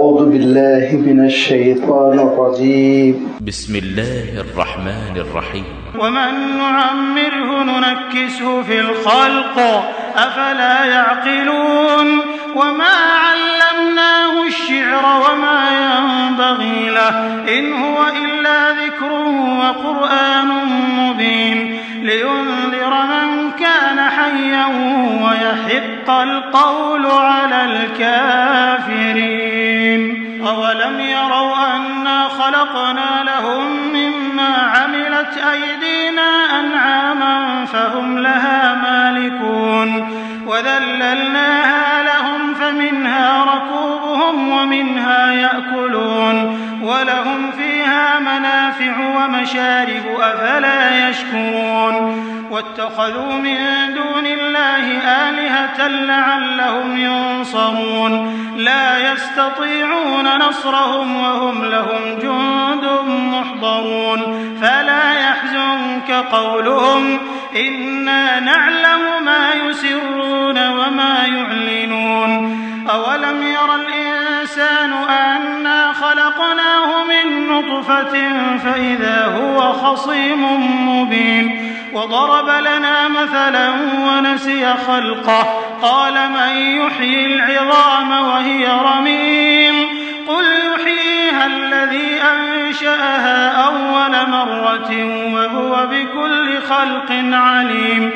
أعوذ بالله من الشيطان الرجيم بسم الله الرحمن الرحيم ومن نعمره ننكسه في الخلق أفلا يعقلون وما علمناه الشعر وما ينبغي له إن هو إلا ذكر وقرآن مبين لينذر من كان حيا ويحق القول على الكافرين أولم يروا أنا خلقنا لهم مما عملت أيدينا أنعاما فهم لها مالكون وذللناها لهم فمنها ركوبهم ومنها يأكلون ولهم فيها منافع ومشارب أفلا يشكرون واتخذوا من دون الله آلهة لعلهم ينصرون لا يستطيعون نصرهم وهم لهم جند محضرون فلا يحزنك قولهم إنا نعلم ما يسرون وما يعلنون أولم ير الإنسان أنا خلقناه من نطفة فإذا هو خصيم مبين وضرب لنا مثلا ونسي خلقه قال من يحيي العظام وهي رميم قل يحييها الذي أنشأها أول مرة وهو بكل خلق عليم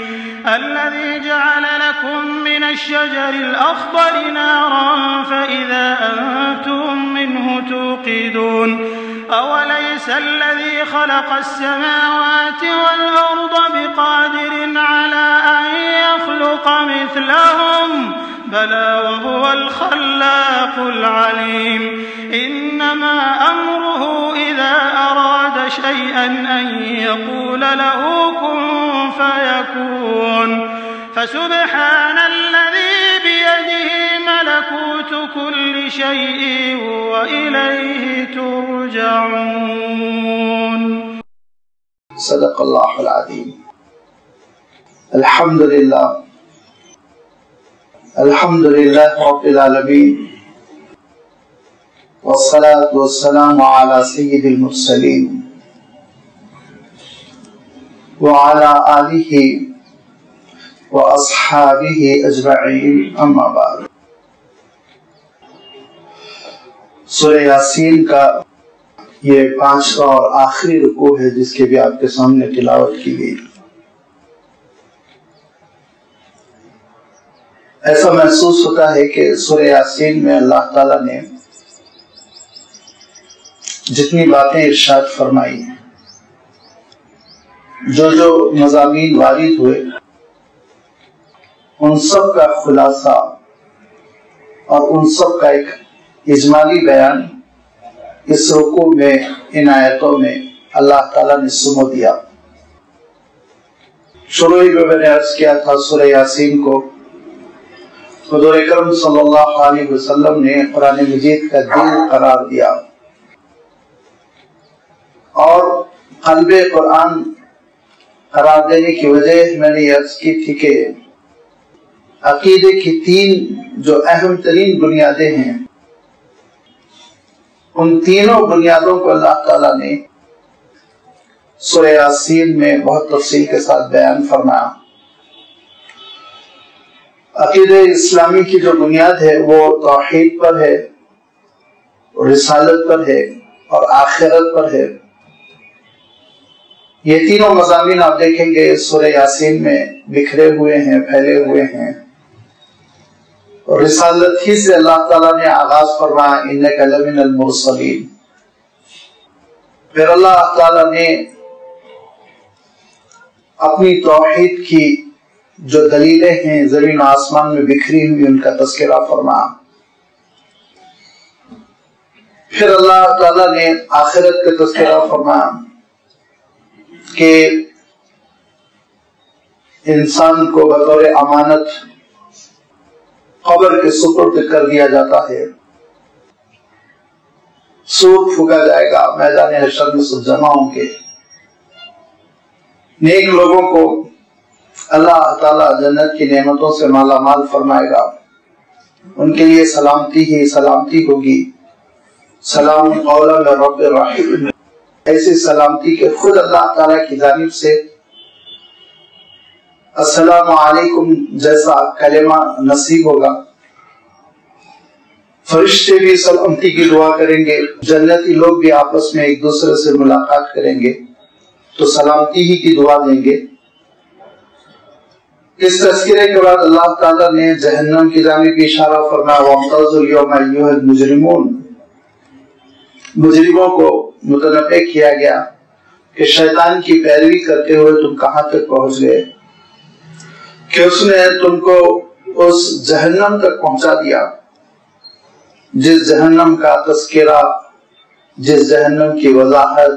الذي جعل لكم من الشجر الأخضر نارا فإذا أنتم منه توقدون أوليس الذي خلق السماوات والأرض بقادر على أن يخلق مثلهم بلى وهو الخلاق العليم إنما أمره إذا أراد شيئا أن يقول له كن فيكون فسبحان الذي بيده ملكوت كل شيء وإليه ترجعون. صدق الله العظيم. الحمد لله رب العالمين والصلاة والسلام على سيد المرسلين وعلى آله وأصحابه أجمعين أما بعد. سورہ یاسین کا یہ 5واں اور آخری رکوع ہے جس کے بھی آپ کے سامنے تلاوت کی گئی. ایسا محسوس ہوتا ہے کہ سورہ یاسین میں اللہ تعالیٰ نے جتنی باتیں ارشاد فرمائی ہیں، جو مضامین وارد ہوئے، ان سب کا خلاصہ اور ان سب کا ایک اجمالی بیان اس رکوع میں، ان آیتوں میں اللہ تعالیٰ نے سمو دیا. شروع میں میں نے عرض کیا تھا سورہ یاسین کو حضور اکرم صلی اللہ علیہ وسلم نے قرآن مجید کا دل قرار دیا، اور قلب قرآن قرار دینے کی وجہ میں نے یہ عرض کی تھی کہ عقیدے کی 3 جو اہم ترین بنیادیں ہیں، ان تینوں بنیادوں کو اللہ تعالیٰ نے سورہ یاسین میں بہت تفصیل کے ساتھ بیان فرمایا. عقیدہ اسلامی کی جو بنیاد ہے وہ توحید پر ہے، رسالت پر ہے اور آخرت پر ہے. یہ تینوں مضامین آپ دیکھیں گے سورہ یاسین میں بکھرے ہوئے ہیں، پھیلے ہوئے ہیں. اور رسالت ہی سے اللہ تعالیٰ نے آغاز فرمایا انک لمن المرسلین. پھر اللہ تعالیٰ نے اپنی توحید کی جو دلیلیں ہیں زمین و آسمان میں بکھری ہوئی ان کا تذکرہ فرمایا. پھر اللہ تعالیٰ نے آخرت کا تذکرہ فرمایا کہ انسان کو بطور امانت قبر کے سپرد کر دیا جاتا ہے، سور پھونکا جائے گا، میدان حشر میں سب جمع ہوں گے. نیک لوگوں کو اللہ تعالیٰ جنت کی نعمتوں سے مالا مال فرمائے گا، ان کے لیے سلامتی ہی سلامتی ہوگی. سلام قولا من رب الرحیم، ایسی سلامتی کہ خود اللہ تعالیٰ کی جانب سے السلام علیکم جیسا کلمہ نصیب ہوگا۔ فرشتے بھی سلامتی کی دعا کریں گے، جنتی لوگ بھی آپس میں ایک دوسرے سے ملاقات کریں گے تو سلامتی ہی کی دعا دیں گے۔ اس تذکرے کے بعد اللہ تعالیٰ نے جہنم کی جانب اشارہ فرمایا وَامْتَازُوا الْيَوْمَ أَيُّهَا الْمُجْرِمُونَ، مجرموں کو متنبہ کیا گیا کہ شیطان کی پیروی کرتے ہوئے تم کہاں تک پہنچ گئے کہ اس نے تم کو اس جہنم تک پہنچا دیا جس جہنم کا تذکرہ، جس جہنم کی وضاحت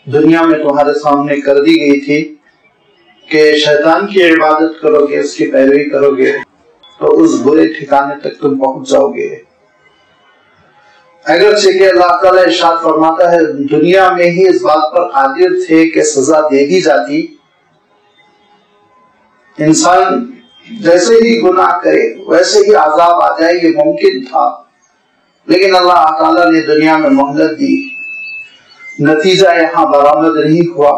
دنیا میں تمہارے سامنے کر دی گئی تھی کہ شیطان کی عبادت کرو گے، اس کی پیروی کرو گے تو اس برے ٹھکانے تک تم پہنچ جاؤ گے۔ اگرچہ کہ اللہ تعالیٰ ارشاد فرماتا ہے دنیا میں ہی اس بات پر قادر تھے کہ سزا دے دی جاتی، انسان جیسے ہی گناہ کرے ویسے ہی عذاب آ جائے، یہ ممکن تھا، لیکن اللہ تعالیٰ نے دنیا میں مہلت دی، نتیجہ یہاں برآمد نہیں ہوا،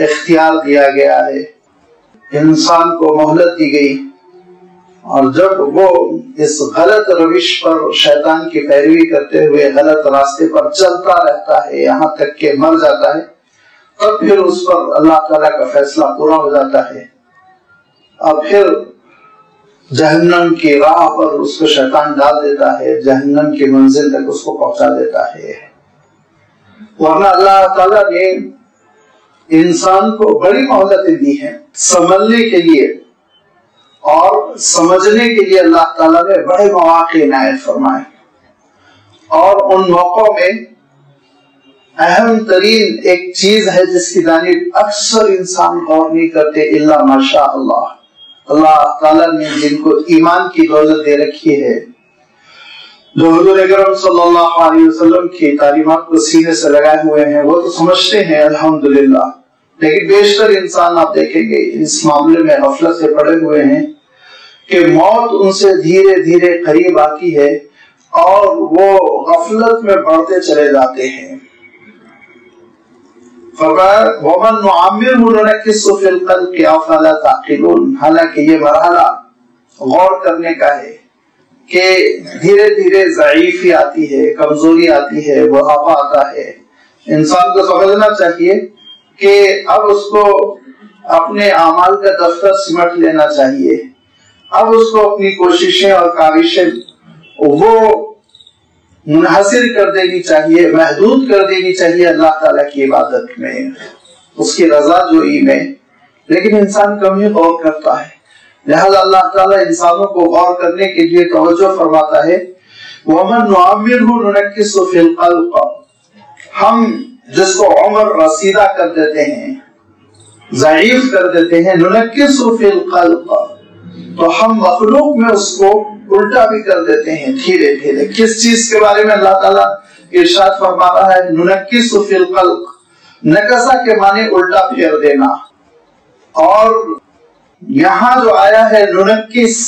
اختیار دیا گیا ہے، انسان کو مہلت دی گئی، اور جب وہ اس غلط روش پر شیطان کی پیروی کرتے ہوئے غلط راستے پر چلتا رہتا ہے یہاں تک کہ مر جاتا ہے، تب پھر اس پر اللہ تعالیٰ کا فیصلہ پورا ہو جاتا ہے، اب پھر جہنم کی راہ پر اس کو شیطان ڈال دیتا ہے، جہنم کی منزل تک اس کو پہنچا دیتا ہے۔ ورنہ اللہ تعالیٰ نے انسان کو بڑی مہلتیں دی ہیں سنبھلنے کے لیے، اور سمجھنے کے لیے اللہ تعالیٰ نے بڑے مواقع عنایت فرمائے، اور ان موقعوں میں اہم ترین ایک چیز ہے جس کی جانب اکثر انسان غور نہیں کرتے الا ماشاء اللہ، اللہ تعالیٰ نے جن کو ایمان کی دولت دے رکھی ہے، جو حضور اکرم صلی اللہ علیہ وسلم کی تعلیمات کو سینے سے لگائے ہوئے ہیں، وہ تو سمجھتے ہیں الحمدللہ، لیکن بیشتر انسان آپ دیکھیں گے اس معاملے میں غفلت سے پڑے ہوئے ہیں کہ موت ان سے دھیرے دھیرے قریب آتی ہے اور وہ غفلت میں بڑھتے چلے جاتے ہیں۔ وَمَن نُعَمِّرْهُ نُنَكِّسْهُ فِي الْخَلْقِ أَفَلَا تَعْقِلُونَ، حالانکہ یہ مرحلہ غور کرنے کا ہے کہ دھیرے دھیرے ضعیفی آتی ہے، کمزوری آتی ہے، بڑھاپا آتا ہے، انسان کو سمجھنا چاہیے کہ اب اس کو اپنے اعمال کا دفتر سمٹ لینا چاہیے، اب اس کو اپنی کوششیں اور کاوشیں وہ منحصر کر دینی چاہیے، محدود کر دینی چاہیے اللہ تعالیٰ کی عبادت میں، اس کی رضا جوئی میں، لیکن انسان کم ہی غور کرتا ہے، لہذا اللہ تعالیٰ انسانوں کو غور کرنے کے لیے توجہ فرماتا ہے وَمَن نُعَمِّرْهُ نُنَكِّسْهُ فِي الْخَلْقِ، ہم جس کو عمر رسیدہ کر دیتے ہیں، ضعیف کر دیتے ہیں، نُنَكِّسْهُ فِي الْخَلْقِ، تو ہم مخلوق میں اس کو الٹا بھی کر دیتے ہیں دھیرے دھیرے۔ کس چیز کے بارے میں اللہ تعالیٰ ارشاد فرما رہا ہے نُنَكِّسُ فِي الْخَلْقِ، نکسا کے معنی الٹا پھیر دینا، اور یہاں جو آیا ہے نُنَكِّس،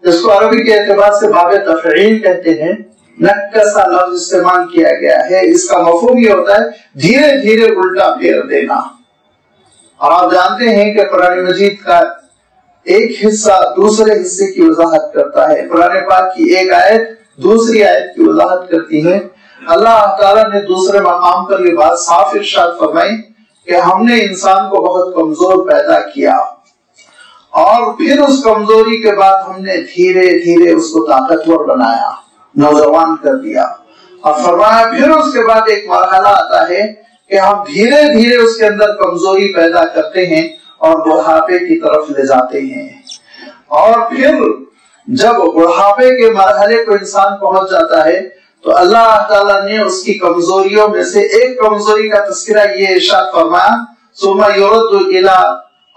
اس کو عربی کے اعتبار سے باب تفعیل کہتے ہیں، نکسا لفظ استعمال کیا گیا ہے، اس کا مفہوم یہ ہوتا ہے دھیرے دھیرے الٹا پھیر دینا۔ اور آپ جانتے ہیں کہ قرآن مجید کا ایک حصہ دوسرے حصے کی وضاحت کرتا ہے، قرآن پاک کی ایک آیت دوسری آیت کی وضاحت کرتی ہے۔ اللہ تعالیٰ نے دوسرے مقام پر یہ بات صاف ارشاد فرمائی کہ ہم نے انسان کو بہت کمزور پیدا کیا، اور پھر اس کمزوری کے بعد ہم نے دھیرے دھیرے اس کو طاقتور بنایا، نوجوان کر دیا، اور فرمایا پھر اس کے بعد ایک مرحلہ آتا ہے کہ ہم دھیرے دھیرے اس کے اندر کمزوری پیدا کرتے ہیں اور بڑھاپے کی طرف لے جاتے ہیں، اور پھر جب بڑھاپے کے مرحلے کو انسان پہنچ جاتا ہے تو اللہ تعالیٰ نے اس کی کمزوریوں میں سے ایک کمزوری کا تذکرہ یہ ارشاد فرمایا ثم يرد الى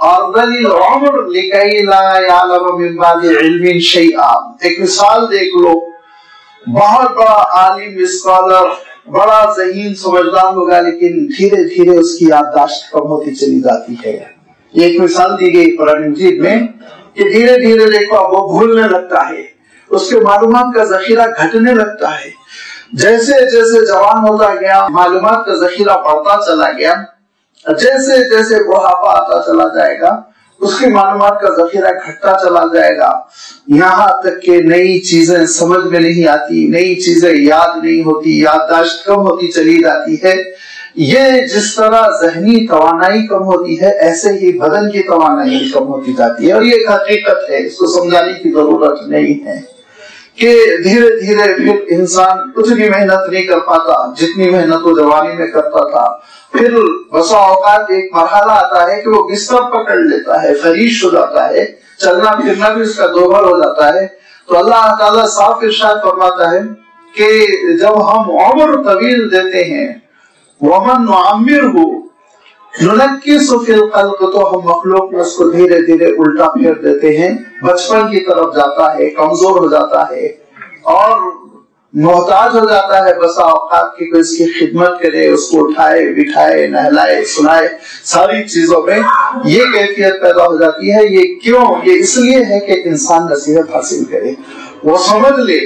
ارذل العمر لكي لا يعلم من بعد علم شيئا۔ ایک مثال دیکھ لو، بہت بڑا عالم اسکالر، بڑا ذہین سمجھدار ہوگا، لیکن دھیرے دھیرے اس کی یادداشت کم ہوتی چلی جاتی ہے۔ یہ ایک مثال دی گئی قرآن مجید میں کہ دھیرے دھیرے دیکھو وہ بھولنے لگتا ہے، اس کے معلومات کا ذخیرہ گھٹنے لگتا ہے، جیسے جیسے جوان ہوتا گیا معلومات کا ذخیرہ بڑھتا چلا گیا، جیسے جیسے بڑھاپا آتا چلا جائے گا اس کی معلومات کا ذخیرہ گھٹتا چلا جائے گا، یہاں تک کہ نئی چیزیں سمجھ میں نہیں آتی، نئی چیزیں یاد نہیں ہوتی، یادداشت کم ہوتی چلی جاتی ہے۔ یہ جس طرح ذہنی توانائی کم ہوتی ہے ایسے ہی بدن کی توانائی کم ہوتی جاتی ہے، اور یہ ایک حقیقت ہے، اس کو سمجھانے کی ضرورت نہیں ہے کہ دھیرے دھیرے پھر انسان اتنی محنت نہیں کر پاتا جتنی محنت وہ جوانی میں کرتا تھا، پھر بسا اوقات ایک مرحلہ آتا ہے کہ وہ بستر پکڑ لیتا ہے، فریش ہو جاتا ہے، چلنا پھرنا بھی اس کا دوبھر ہو جاتا ہے۔ تو اللہ تعالیٰ صاف ارشاد فرماتا ہے کہ جب ہم عمر طویل دیتے ہیں وَمَن نُعَمِّرْهُ نُنَكِّسُ فِي الْخَلْقِ، تو ہم مخلوق میں اس کو دھیرے دھیرے الٹا پھیر دیتے ہیں، بچپن کی طرف جاتا ہے، کمزور ہو جاتا ہے اور محتاج ہو جاتا ہے بسا اوقات کی کوئی اس کی خدمت کرے، اس کو اٹھائے بٹھائے نہلائے سنائے، ساری چیزوں میں یہ کیفیت پیدا ہو جاتی ہے۔ یہ کیوں؟ یہ اس لیے ہے کہ انسان نصیحت حاصل کرے، وہ سمجھ لے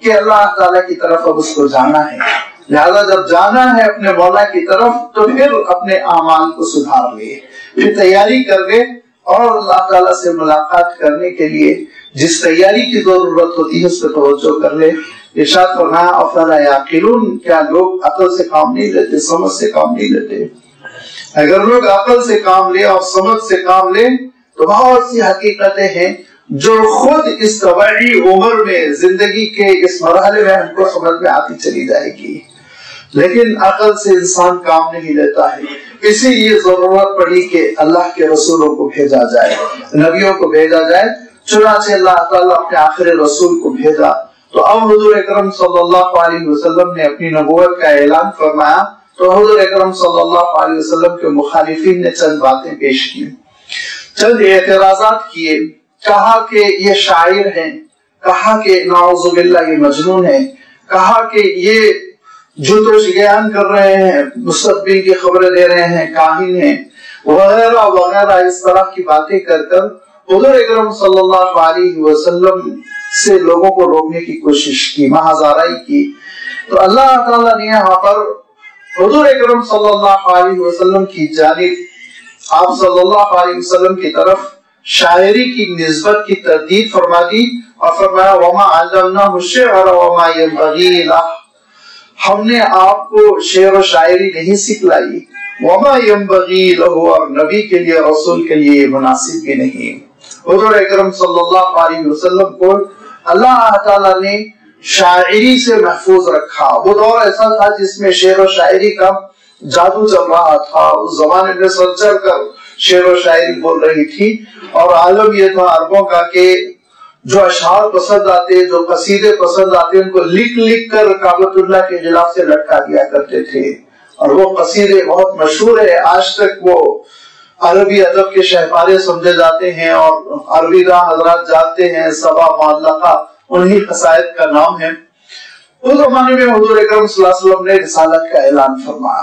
کہ اللہ تعالیٰ کی طرف اب اس کو جانا ہے، لہذا جب جانا ہے اپنے مولا کی طرف تو پھر اپنے اعمال کو سدھار لے، پھر تیاری کر لے، اور اللہ تعالیٰ سے ملاقات کرنے کے لیے جس تیاری کی ضرورت ہوتی ہے اس پہ توجہ کر لے۔ ارشاد فرمایا افلا یعقلون، کیا لوگ عقل سے کام نہیں لیتے، سمجھ سے کام نہیں لیتے؟ اگر لوگ عقل سے کام لے اور سمجھ سے کام لے تو بہت سی حقیقتیں ہیں جو خود اس طبعی عمر میں زندگی کے اس مرحلے میں ہم کو سمجھ میں آتی چلی جائے گی، لیکن عقل سے انسان کام نہیں لیتا ہے۔ اسی لیے ضرورت پڑی کہ اللہ کے رسولوں کو بھیجا جائے، نبیوں کو بھیجا جائے، چنانچہ اللہ تعالیٰ اپنے آخری رسول کو بھیجا۔ تو اب حضور اکرم صلی اللہ علیہ وسلم نے اپنی نبوت کا اعلان فرمایا تو حضور اکرم صلی اللہ علیہ وسلم کے مخالفین نے چند باتیں پیش کی، چند اعتراضات کیے، کہا کہ یہ شاعر ہیں، کہا کہ نعوذ باللہ یہ مجنون ہے، کہا کہ یہ جوتوش گیان کر رہے ہیں، مستقبل کی خبریں دے رہے ہیں، کاہن ہیں وغیرہ وغیرہ، اس طرح کی باتیں کر کر حضور اکرم صلی اللہ علیہ وسلم سے لوگوں کو روکنے کی کوشش کی، محض آرائی کی۔ تو اللہ تعالیٰ نے یہاں پر حضور اکرم صلی اللہ علیہ وسلم کی جانب آپ صلی اللہ علیہ وسلم کی طرف شاعری کی نسبت کی تردید فرما دی اور فرمایا وَمَا عَلَّمْنَاهُ الشِّعْرَ وَمَا يَنبَغِي لَهُ، ہم نے آپ کو شعر و شاعری نہیں سکھلائی، وَمَا يَنبَغِي لَهُ، اور نبی کے لیے رسول کے لیے یہ مناسب بھی نہیں۔ حضور اکرم صلی اللہ علیہ وسلم کو اللہ تعالیٰ نے شاعری سے محفوظ رکھا۔ وہ دور ایسا تھا جس میں شعر و شاعری کا جادو چل رہا تھا، اس زمانے میں سر چڑھ کر شعر و شاعری بول رہی تھی، اور عالم یہ تھا عربوں کا کہ جو اشعار پسند آتے، جو قصیدے پسند آتے، ان کو لکھ لکھ کر کعبۃ اللہ کے غلاف سے لٹکا دیا کرتے تھے، اور وہ قصیدے بہت مشہور ہے، آج تک وہ عربی ادب کے شہپارے سمجھے جاتے ہیں، اور عربی راہ حضرات جانتے ہیں، سبا معلقہ انہی قصائد کا نام ہے۔ اس زمانے میں حضور اکرم صلی اللہ علیہ وسلم نے رسالت کا اعلان فرمایا،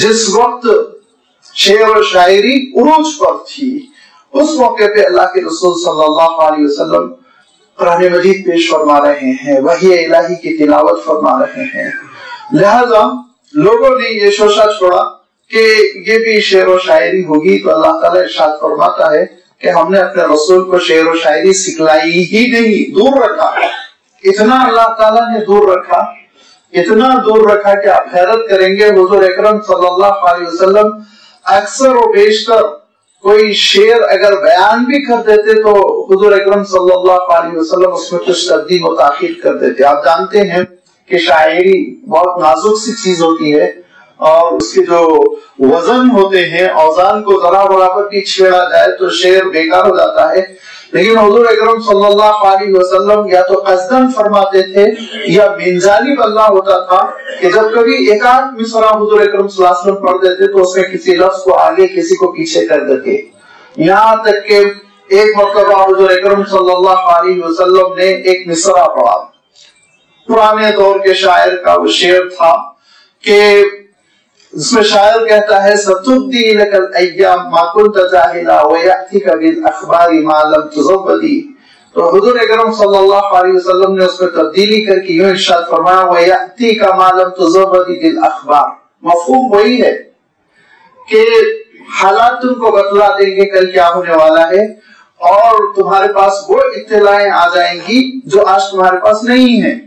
جس وقت شعر و شاعری عروج پر تھی، اس موقع پہ اللہ کے رسول صلی اللہ علیہ وسلم قرآن مجید پیش فرما رہے ہیں، وحی الہی کی تلاوت فرما رہے ہیں، لہذا لوگوں نے یہ شوشہ چھوڑا کہ یہ بھی شعر و شاعری ہوگی، تو اللہ تعالیٰ ارشاد فرماتا ہے کہ ہم نے اپنے رسول کو شعر و شاعری سکھلائی ہی نہیں، دور رکھا۔ اتنا اللہ تعالیٰ نے دور رکھا، اتنا دور رکھا کہ آپ حیرت کریں گے، حضور اکرم صلی اللہ علیہ وسلم اکثر و بیشتر کوئی شعر اگر بیان بھی کر دیتے تو حضور اکرم صلی اللہ علیہ وسلم اس میں کچھ تقدیم و تاخیر کر دیتے۔ آپ جانتے ہیں کہ شاعری بہت نازک سی چیز ہوتی ہے، اور اس کے جو وزن ہوتے ہیں، اوزان کو ذرا برابر بھی چھیڑا جائے تو شعر بیکار ہو جاتا ہے، لیکن حضور اکرم صلی اللہ علیہ وسلم یا تو قصداً فرماتے تھے یا من جانب اللہ ہوتا تھا کہ جب کبھی ایک آدھ مصرع حضور اکرم صلی اللہ علیہ وسلم پڑھ دیتے تو اس میں کسی لفظ کو آگے کسی کو پیچھے کر دیتے، یہاں تک کہ ایک مرتبہ حضور اکرم صلی اللہ علیہ وسلم نے ایک مصرع پڑھا، پرانے دور کے شاعر کا وہ شعر تھا کہ اس میں شاعر کہتا ہے ستبدی لک الایام ما كنت جاہلا ویأتیک بالاخبار ما لم تزودی، تو حضور اکرم صلی اللہ علیہ وسلم نے اس میں تبدیلی کر کے یوں ارشاد فرمایا وَيَأْتِيكَ مَا لَمْ تُزَوَّدِ بِالْأَخْبَارِ، مفہوم وہی ہے کہ حالات تم کو بتلا دیں گے کل کیا ہونے والا ہے، اور تمہارے پاس وہ اطلاعیں آ جائیں گی جو آج تمہارے پاس نہیں ہیں۔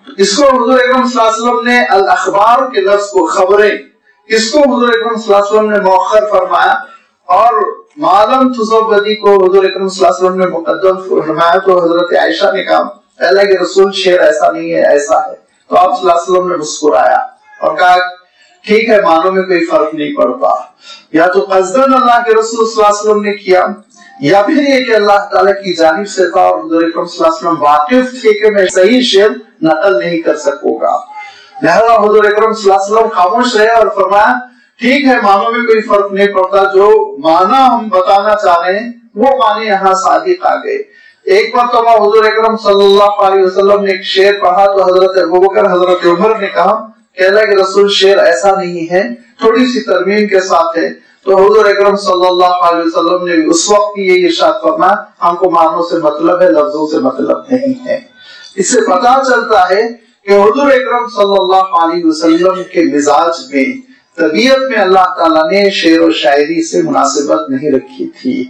اس کو حضور اکرم صلی اللہ علیہ وسلم نے الاخبار کے لفظ کو خبریں، اس کو حضور اکرم صلی اللہ علیہ وسلم نے مؤخر فرمایا، اور معلوم تزودی کو حضور اکرم صلی اللہ علیہ وسلم نے مقدم فرمایا۔ تو حضرت عائشہ نے کہا اللہ کے رسول شعر ایسا نہیں ہے، ایسا ہے۔ تو آپ صلی اللہ علیہ وسلم نے مسکرایا اور کہا ٹھیک ہے، معنوں میں کوئی فرق نہیں پڑتا، یا تو قصداً اللہ کے رسول صلی اللہ علیہ وسلم نے کیا، یا پھر یہ کہ اللہ تعالیٰ کی جانب سے تھا اور حضور اکرم صلی اللہ علیہ وسلم واقف تھے کہ میں صحیح شعر نقل نہیں کر سکوں گا، لہذا حضور اکرم صلی اللہ علیہ وسلم خاموش رہے اور فرمایا ٹھیک ہے، معنوں میں کوئی فرق نہیں پڑتا، جو معنی ہم بتانا چاہ رہے ہیں وہ معنی یہاں صادق آ گئے۔ ایک مرتبہ حضور اکرم صلی اللہ علیہ وسلم نے ایک شعر پڑھا تو حضرت ابوبکر حضرت عمر نے کہا کہ اللہ کے رسول شعر ایسا نہیں ہے، تھوڑی سی ترمیم کے ساتھ ہے۔ تو حضور اکرم صلی اللہ علیہ وسلم نے اس وقت یہ ارشاد فرمایا ہم کو معنوں سے مطلب ہے، لفظوں سے مطلب نہیں ہے۔ اس سے پتہ چلتا ہے کہ حضور اکرم صلی اللہ علیہ وسلم کے مزاج میں، طبیعت میں اللہ تعالیٰ نے شعر و شاعری سے مناسبت نہیں رکھی تھی۔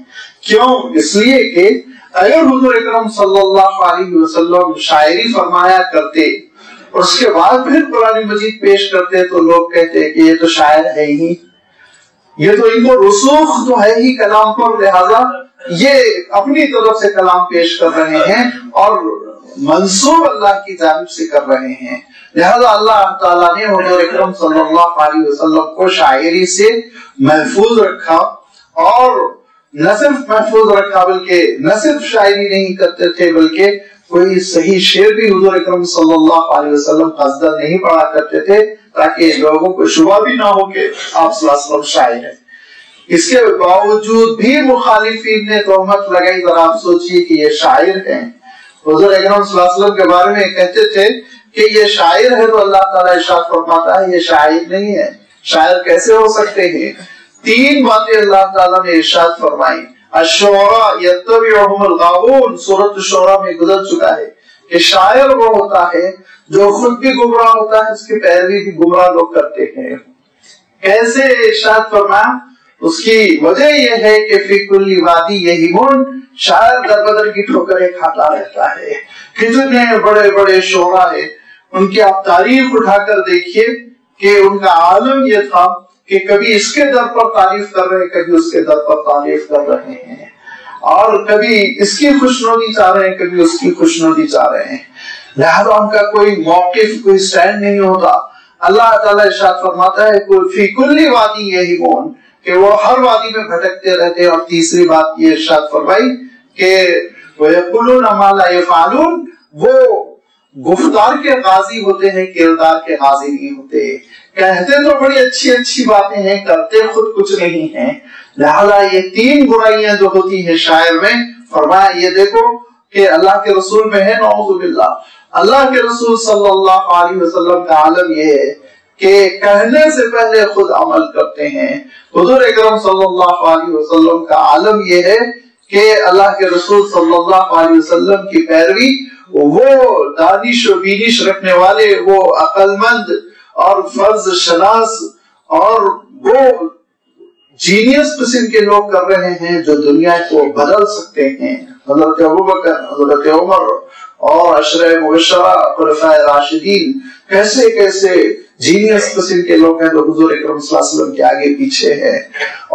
کیوں؟ اس لیے کہ اگر حضور اکرم صلی اللہ علیہ وسلم شاعری فرمایا کرتے اور اس کے بعد پھر قرآن مجید پیش کرتے تو لوگ کہتے کہ یہ تو شاعر ہے ہی، یہ تو ان کو رسوخ تو ہے ہی کلام پر، لہذا یہ اپنی طرف سے کلام پیش کر رہے ہیں اور منسوب اللہ کی جانب سے کر رہے ہیں۔ لہذا اللہ تعالیٰ نے حضور اکرم صلی اللہ علیہ وسلم کو شاعری سے محفوظ رکھا، اور نہ صرف محفوظ رکھا بلکہ نہ صرف شاعری نہیں کرتے تھے بلکہ کوئی صحیح شعر بھی حضور اکرم صلی اللہ علیہ وسلم قصداً نہیں پڑھا کرتے تھے تاکہ لوگوں کو شبہ بھی نہ ہو کہ آپ صلی اللہ علیہ وسلم شاعر ہیں۔ اس کے باوجود بھی مخالفین نے تہمت لگائی، ذرا آپ سوچئے کہ یہ شاعر ہیں۔ حضور اکرم صلی اللہ علیہ وسلم کے بارے میں کہتے تھے کہ یہ شاعر ہے، تو اللہ تعالیٰ ارشاد فرماتا ہے یہ شاعر نہیں ہے، شاعر کیسے ہو سکتے ہیں؟ تین باتیں اللہ تعالیٰ نے ارشاد فرمائی۔ الشعراء یتبعہم الغاوون، سورۃ الشعراء میں گزر چکا ہے کہ شاعر وہ ہوتا ہے جو خود بھی گمراہ ہوتا ہے، اس کی پیروی بھی گمراہ لوگ کرتے ہیں۔ کیسے ارشاد فرمایا؟ اس کی وجہ یہ ہے کہ فی کل وادی یہیمون، شاعر در بدر کی ٹھوکریں کھاتا رہتا ہے۔ کتنے بڑے بڑے شعراء ہیں، ان کی آپ تاریخ اٹھا کر دیکھیے کہ ان کا عالم یہ تھا کہ کبھی اس کے در پر تعریف کر رہے ہیں، کبھی اس کے در پر تعریف کر رہے ہیں، اور کبھی اس کی خوشنودی چاہ رہے ہیں، کبھی اس کی خوشنودی چاہ رہے ہیں۔ لہذا ان کا کوئی موقف، کوئی سٹینڈ نہیں ہوتا۔ اللہ تعالیٰ ارشاد فرماتا ہے فی کل وادی یہیمون، کہ وہ ہر وادی میں بھٹکتے رہتے ہیں۔ اور تیسری بات یہ ارشاد فرمائی کہ وَيَقُولُونَ مَا لَا يَفْعَلُونَ، وہ گفتار کے غازی ہوتے ہیں، کردار کے غازی نہیں ہوتے۔ کہتے تو بڑی اچھی اچھی باتیں ہیں، کرتے خود کچھ نہیں ہیں۔ لہذا یہ تین برائیاں جو ہوتی ہیں شاعر میں، فرمایا یہ دیکھو کہ اللہ کے رسول میں ہے، نعوذ باللہ۔ اللہ کے رسول صلی اللہ علیہ وسلم کا عالم یہ ہے کہ کہنے سے پہلے خود عمل کرتے ہیں۔ حضور اکرم صلی اللہ علیہ وسلم کا عالم یہ ہے کہ اللہ کے رسول صلی اللہ علیہ وسلم کی پیروی، وہ دانش و بینش رکھنے والے، وہ عقل مند اور فرض شناس اور وہ جینیس قسم کے لوگ کر رہے ہیں جو دنیا کو بدل سکتے ہیں۔ حضرت ابوبکر، حضرت عمر اور عشرہ مبشرہ خلفائے راشدین کیسے کیسے جینیس قسم کے لوگ ہیں جو حضور اکرم صلی اللہ علیہ وسلم کے آگے پیچھے ہیں۔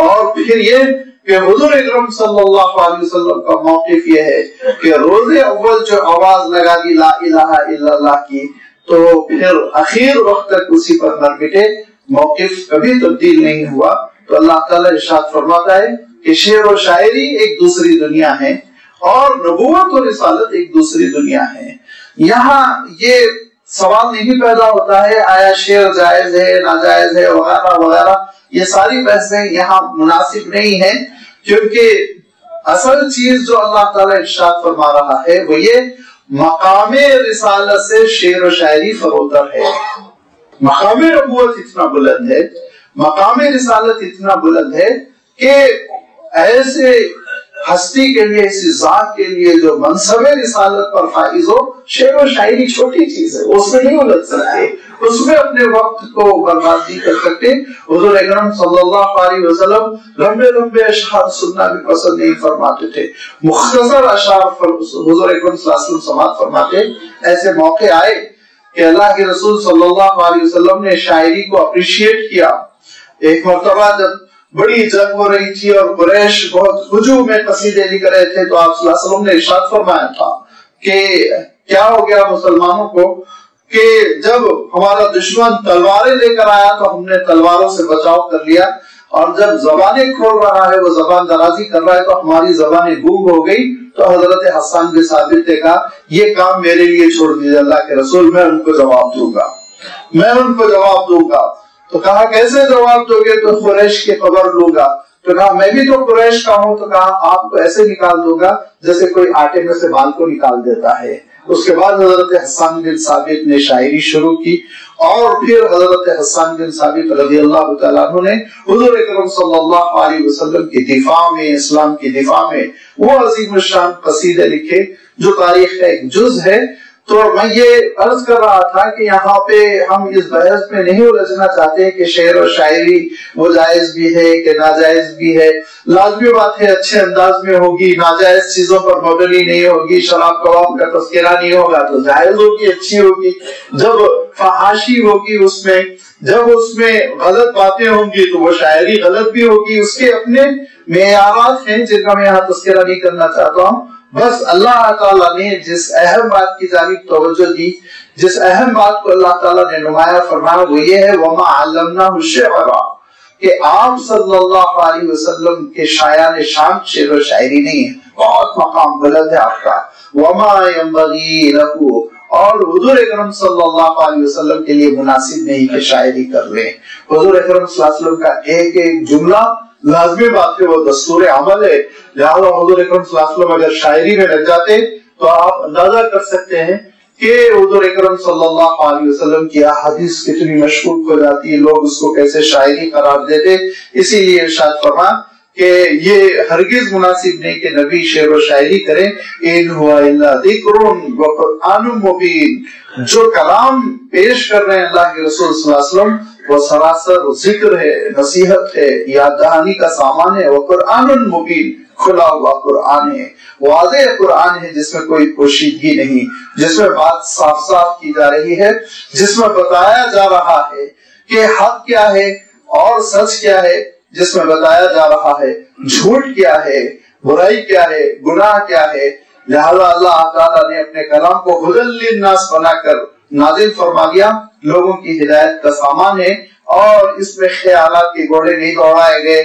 اور پھر یہ کہ حضور اکرم صلی اللہ علیہ وسلم کا موقف یہ ہے کہ روز اول جو آواز لگا دی لا الہ الا اللہ کی، تو پھر اخیر وقت تک اسی پر نہ مٹے، موقف کبھی تبدیل نہیں ہوا۔ تو اللہ تعالیٰ ارشاد فرماتا ہے کہ شعر و شاعری ایک دوسری دنیا ہے اور نبوت و رسالت ایک دوسری دنیا ہے۔ یہاں یہ سوال نہیں پیدا ہوتا ہے آیا شعر جائز ہے ناجائز ہے وغیرہ وغیرہ، یہ ساری بحثیں یہاں مناسب نہیں ہیں، کیونکہ اصل چیز جو اللہ تعالیٰ ارشاد فرما رہا ہے وہ یہ مقام رسالت سے شعر و شاعری فروتر ہے۔ مقام نبوت اتنا بلند ہے، مقام رسالت اتنا بلند ہے کہ ایسے ہستی کے لیے، اسی ذات کے لیے جو منصب رسالت پر فائز ہو، شعر و شاعری چھوٹی چیز ہے، اس میں نہیں الجھ سکتے، اس میں اپنے وقت کو برباد نہیں کر سکتے۔ حضور اکرم صلی اللہ علیہ وسلم لمبے لمبے اشعار سننا بھی پسند نہیں فرماتے تھے، مختصر اشعار حضور اکرم صلی اللہ علیہ وسلم سماعت فرماتے۔ ایسے موقع آئے کہ اللہ کے رسول صلی اللہ علیہ وسلم نے شاعری کو اپریشیٹ کیا۔ ایک مرتبہ جب بڑی جنگ ہو رہی تھی اور قریش بہت ہجوم میں قصیدے لکھ رہے تھے، تو آپ صلی اللہ علیہ وسلم نے ارشاد فرمایا تھا کہ کیا ہو گیا مسلمانوں کو کہ جب ہمارا دشمن تلواریں لے کر آیا تو ہم نے تلواروں سے بچاؤ کر لیا، اور جب زبانیں کھول رہا ہے، وہ زبان درازی کر رہا ہے، تو ہماری زبانیں گونگ ہو گئی۔ تو حضرت حسان بن ثابت نے کہا یہ کام میرے لیے چھوڑ دیجیے اللہ کے رسول، میں ان کو جواب دوں گا، میں ان کو جواب دوں گا۔ تو کہا کیسے جواب دو گے؟ تو قریش کی خبر لوں گا۔ تو کہا میں بھی تو قریش کا ہوں۔ تو کہا آپ کو ایسے نکال دوں گا جیسے کوئی آٹے میں سے بال کو نکال دیتا ہے۔ اس کے بعد حضرت حسان بن ثابت نے شاعری شروع کی، اور پھر حضرت حسان بن ثابت رضی اللہ تعالیٰ عنہ نے حضور اکرم صلی اللہ علیہ وسلم کی دفاع میں، اسلام کی دفاع میں وہ عظیم الشان قصیدے لکھے جو تاریخ کا ایک جز ہے۔ تو میں یہ عرض کر رہا تھا کہ یہاں پہ ہم اس بحث میں نہیں الجھنا چاہتے کہ شعر و شاعری وہ جائز بھی ہے کہ ناجائز بھی ہے۔ لازمی بات ہے اچھے انداز میں ہوگی، ناجائز چیزوں پر مبنی نہیں ہوگی، شراب کباب کا تذکرہ نہیں ہوگا تو جائز ہوگی، اچھی ہوگی۔ جب فحاشی ہوگی اس میں، جب اس میں غلط باتیں ہوں گی تو وہ شاعری غلط بھی ہوگی۔ اس کے اپنے معیارات ہیں جن کا میں یہاں تذکرہ نہیں کرنا چاہتا ہوں۔ بس اللہ تعالیٰ نے جس اہم بات کی جانب توجہ دی، جس اہم بات کو اللہ تعالیٰ نے نمایاں فرمایا، وہ یہ ہے وَمَا عَلَّمْنَاهُ الشِّعْرَ، کہ آپ صلی اللہ علیہ وسلم کے شایان شان شعر و شاعری نہیں ہے، بہت مقام بلند ہے آپ کا۔ وَمَا يَنبَغِي لَهُ، اور حضور اکرم صلی اللہ علیہ وسلم کے لیے مناسب نہیں کہ شاعری کر لیں۔ حضور اکرم صلی اللہ علیہ وسلم کا ایک ایک جملہ لازمی بات ہے، وہ دستور عمل ہے۔ لہذا حضور اکرم صلی اللہ علیہ وسلم اگر شاعری میں لگ جاتے تو آپ اندازہ کر سکتے ہیں کہ حضور اکرم صلی اللہ علیہ وسلم کی احادیث کتنی مشکوک ہو جاتی ہے، لوگ اس کو کیسے شاعری قرار دیتے۔ اسی لیے ارشاد فرما کہ یہ ہرگز مناسب نہیں کہ نبی شعر و شاعری کریں۔ ان ہوا الا ذکر و قرآن مبین، جو کلام پیش کر رہے ہیں اللہ کے رسول صلی اللہ علیہ وسلم وہ سراسر ذکر ہے، نصیحت ہے، یاد دہانی کا سامان ہے۔ وہ قرآن مبین، کھلا ہوا قرآن ہے، واضح قرآن ہے جس میں کوئی پوشیدگی نہیں، جس میں بات صاف صاف کی جا رہی ہے، جس میں بتایا جا رہا ہے کہ حق کیا ہے اور سچ کیا ہے، جس میں بتایا جا رہا ہے جھوٹ کیا ہے، برائی کیا ہے، گناہ کیا ہے۔ لہذا اللہ تعالیٰ نے اپنے کلام کو ہدی للناس بنا کر نازل فرما دیا، لوگوں کی ہدایت کا سامان ہے، اور اس میں خیالات کے گھوڑے نہیں دوڑائے گئے،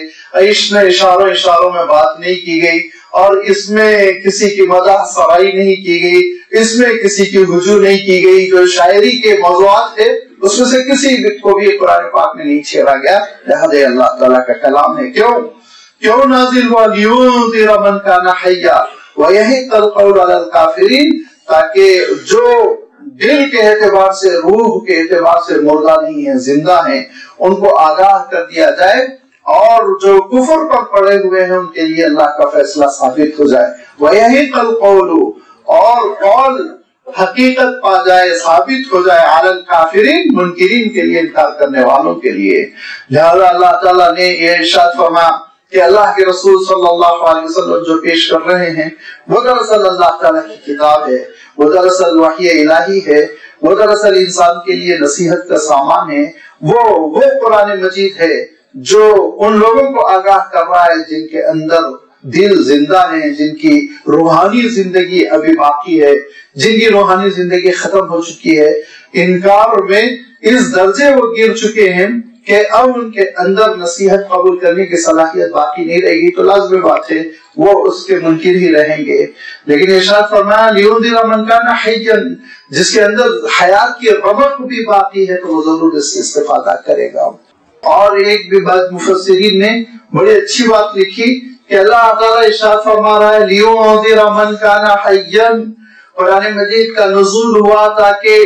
اس میں اشاروں میں بات نہیں کی گئی، اور اس میں کسی کی مدح سرائی نہیں کی گئی، اس میں کسی کی ہجو نہیں کی گئی۔ جو شاعری کے موضوعات تھے اس میں سے کسی کو بھی قرآن پاک میں نہیں چھیڑا گیا، لہذا اللہ تعالیٰ کا کلام ہے۔ کیوں نازل ہوا؟ لیونذر من کان حیا ویحق القول علی الکافرین، تاکہ جو دل کے اعتبار سے، روح کے اعتبار سے مردہ نہیں ہیں، زندہ ہیں، ان کو آگاہ کر دیا جائے، اور جو کفر پر پڑے ہوئے ہیں ان کے لیے اللہ کا فیصلہ ثابت ہو جائے۔ وَيَحِقَّ الْقَوْلُ، اور قول حقیقت پا جائے، ثابت ہو جائے، عَلَى الْكَافِرِينَ، منکرین کے لیے، انکار کرنے والوں کے لیے۔ لہذا اللہ تعالیٰ نے یہ ارشاد فرمایا کہ اللہ کے رسول صلی اللہ علیہ وسلم جو پیش کر رہے ہیں وہ دراصل اللہ تعالیٰ کی کتاب ہے، وہ دراصل وحی الہی ہے، وہ دراصل انسان کے لیے نصیحت کا سامان ہے۔ وہ قرآن مجید ہے جو ان لوگوں کو آگاہ کر رہا ہے جن کے اندر دل زندہ ہیں، جن کی روحانی زندگی ابھی باقی ہے، جن کی روحانی زندگی ختم ہو چکی ہے، انکار میں اس درجے وہ گر چکے ہیں کہ اب ان کے اندر نصیحت قبول کرنے کی صلاحیت باقی نہیں رہے گی، تو لازمی بات ہے وہ اس کے منکر ہی رہیں گے۔ لیکن ارشاد فرمایا لیونذر من کان حیا، جس کے اندر حیات کی رمق بھی باقی ہے تو وہ ضرور اس سے استفادہ کرے گا۔ اور ایک بھی بات مفسرین نے بڑی اچھی بات لکھی کہ اللہ تعالیٰ ارشاد فرما رہا ہے لیونذر من کان حیا، قرآن مجید کا نزول ہوا تاکہ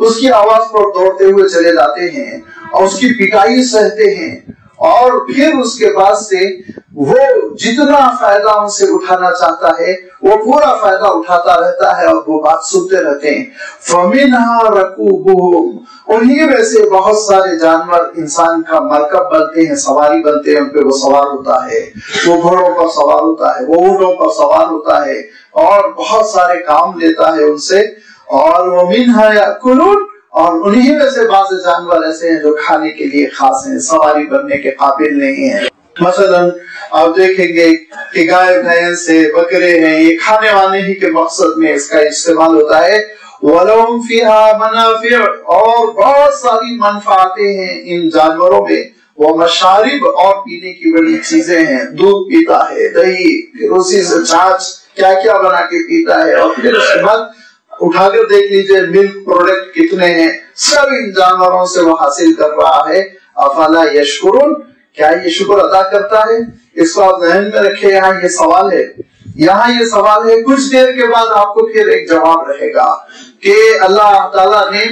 اس کی آواز پر دوڑتے ہوئے چلے جاتے ہیں اور اس کی پٹائی سہتے ہیں، اور پھر اس کے بعد سے وہ جتنا فائدہ ان سے اٹھانا چاہتا ہے وہ پورا فائدہ اٹھاتا رہتا ہے اور وہ بات سنتے رہتے ہیں۔ فَمِنْهَا رَكُوبُهُمْ، انہی میں سے بہت سارے جانور انسان کا مرکب بنتے ہیں، سواری بنتے ہیں، ان پہ وہ سوار ہوتا ہے، وہ گھوڑوں پر سوار ہوتا ہے، وہ اونٹوں پر سوار ہوتا ہے اور بہت سارے کام لیتا ہے ان سے۔ اور وَمِنْهَا يَأْكُلُونَ، اور انہی میں سے بعض جانور ایسے ہیں جو کھانے کے لیے خاص ہیں، سواری بننے کے قابل نہیں ہیں۔ مثلا آپ دیکھیں گے کہ گائے بھینس سے بکرے ہیں، یہ کھانے وانے ہی کے مقصد میں اس کا استعمال ہوتا ہے۔ وَلَهُمْ فِيهَا مَنَافِعُ، اور بہت ساری منفعتیں ہیں ان جانوروں میں۔ وَمَشَارِبُ، اور پینے کی بڑی چیزیں ہیں، دودھ پیتا ہے، دہی، پھر اسی سے چھاچھ کیا کیا بنا کے پیتا ہے، اور پھر اس کے بعد اٹھا کر دیکھ لیجئے ملک پروڈکٹ کتنے ہیں، سب ان جانوروں سے وہ حاصل کر رہا ہے۔ افلا یشکرون، کیا یہ شکر ادا کرتا ہے؟ اس کو آپ ذہن میں رکھے، یہاں یہ سوال ہے، یہاں یہ سوال ہے۔ کچھ دیر کے بعد آپ کو پھر ایک جواب رہے گا کہ اللہ تعالیٰ نے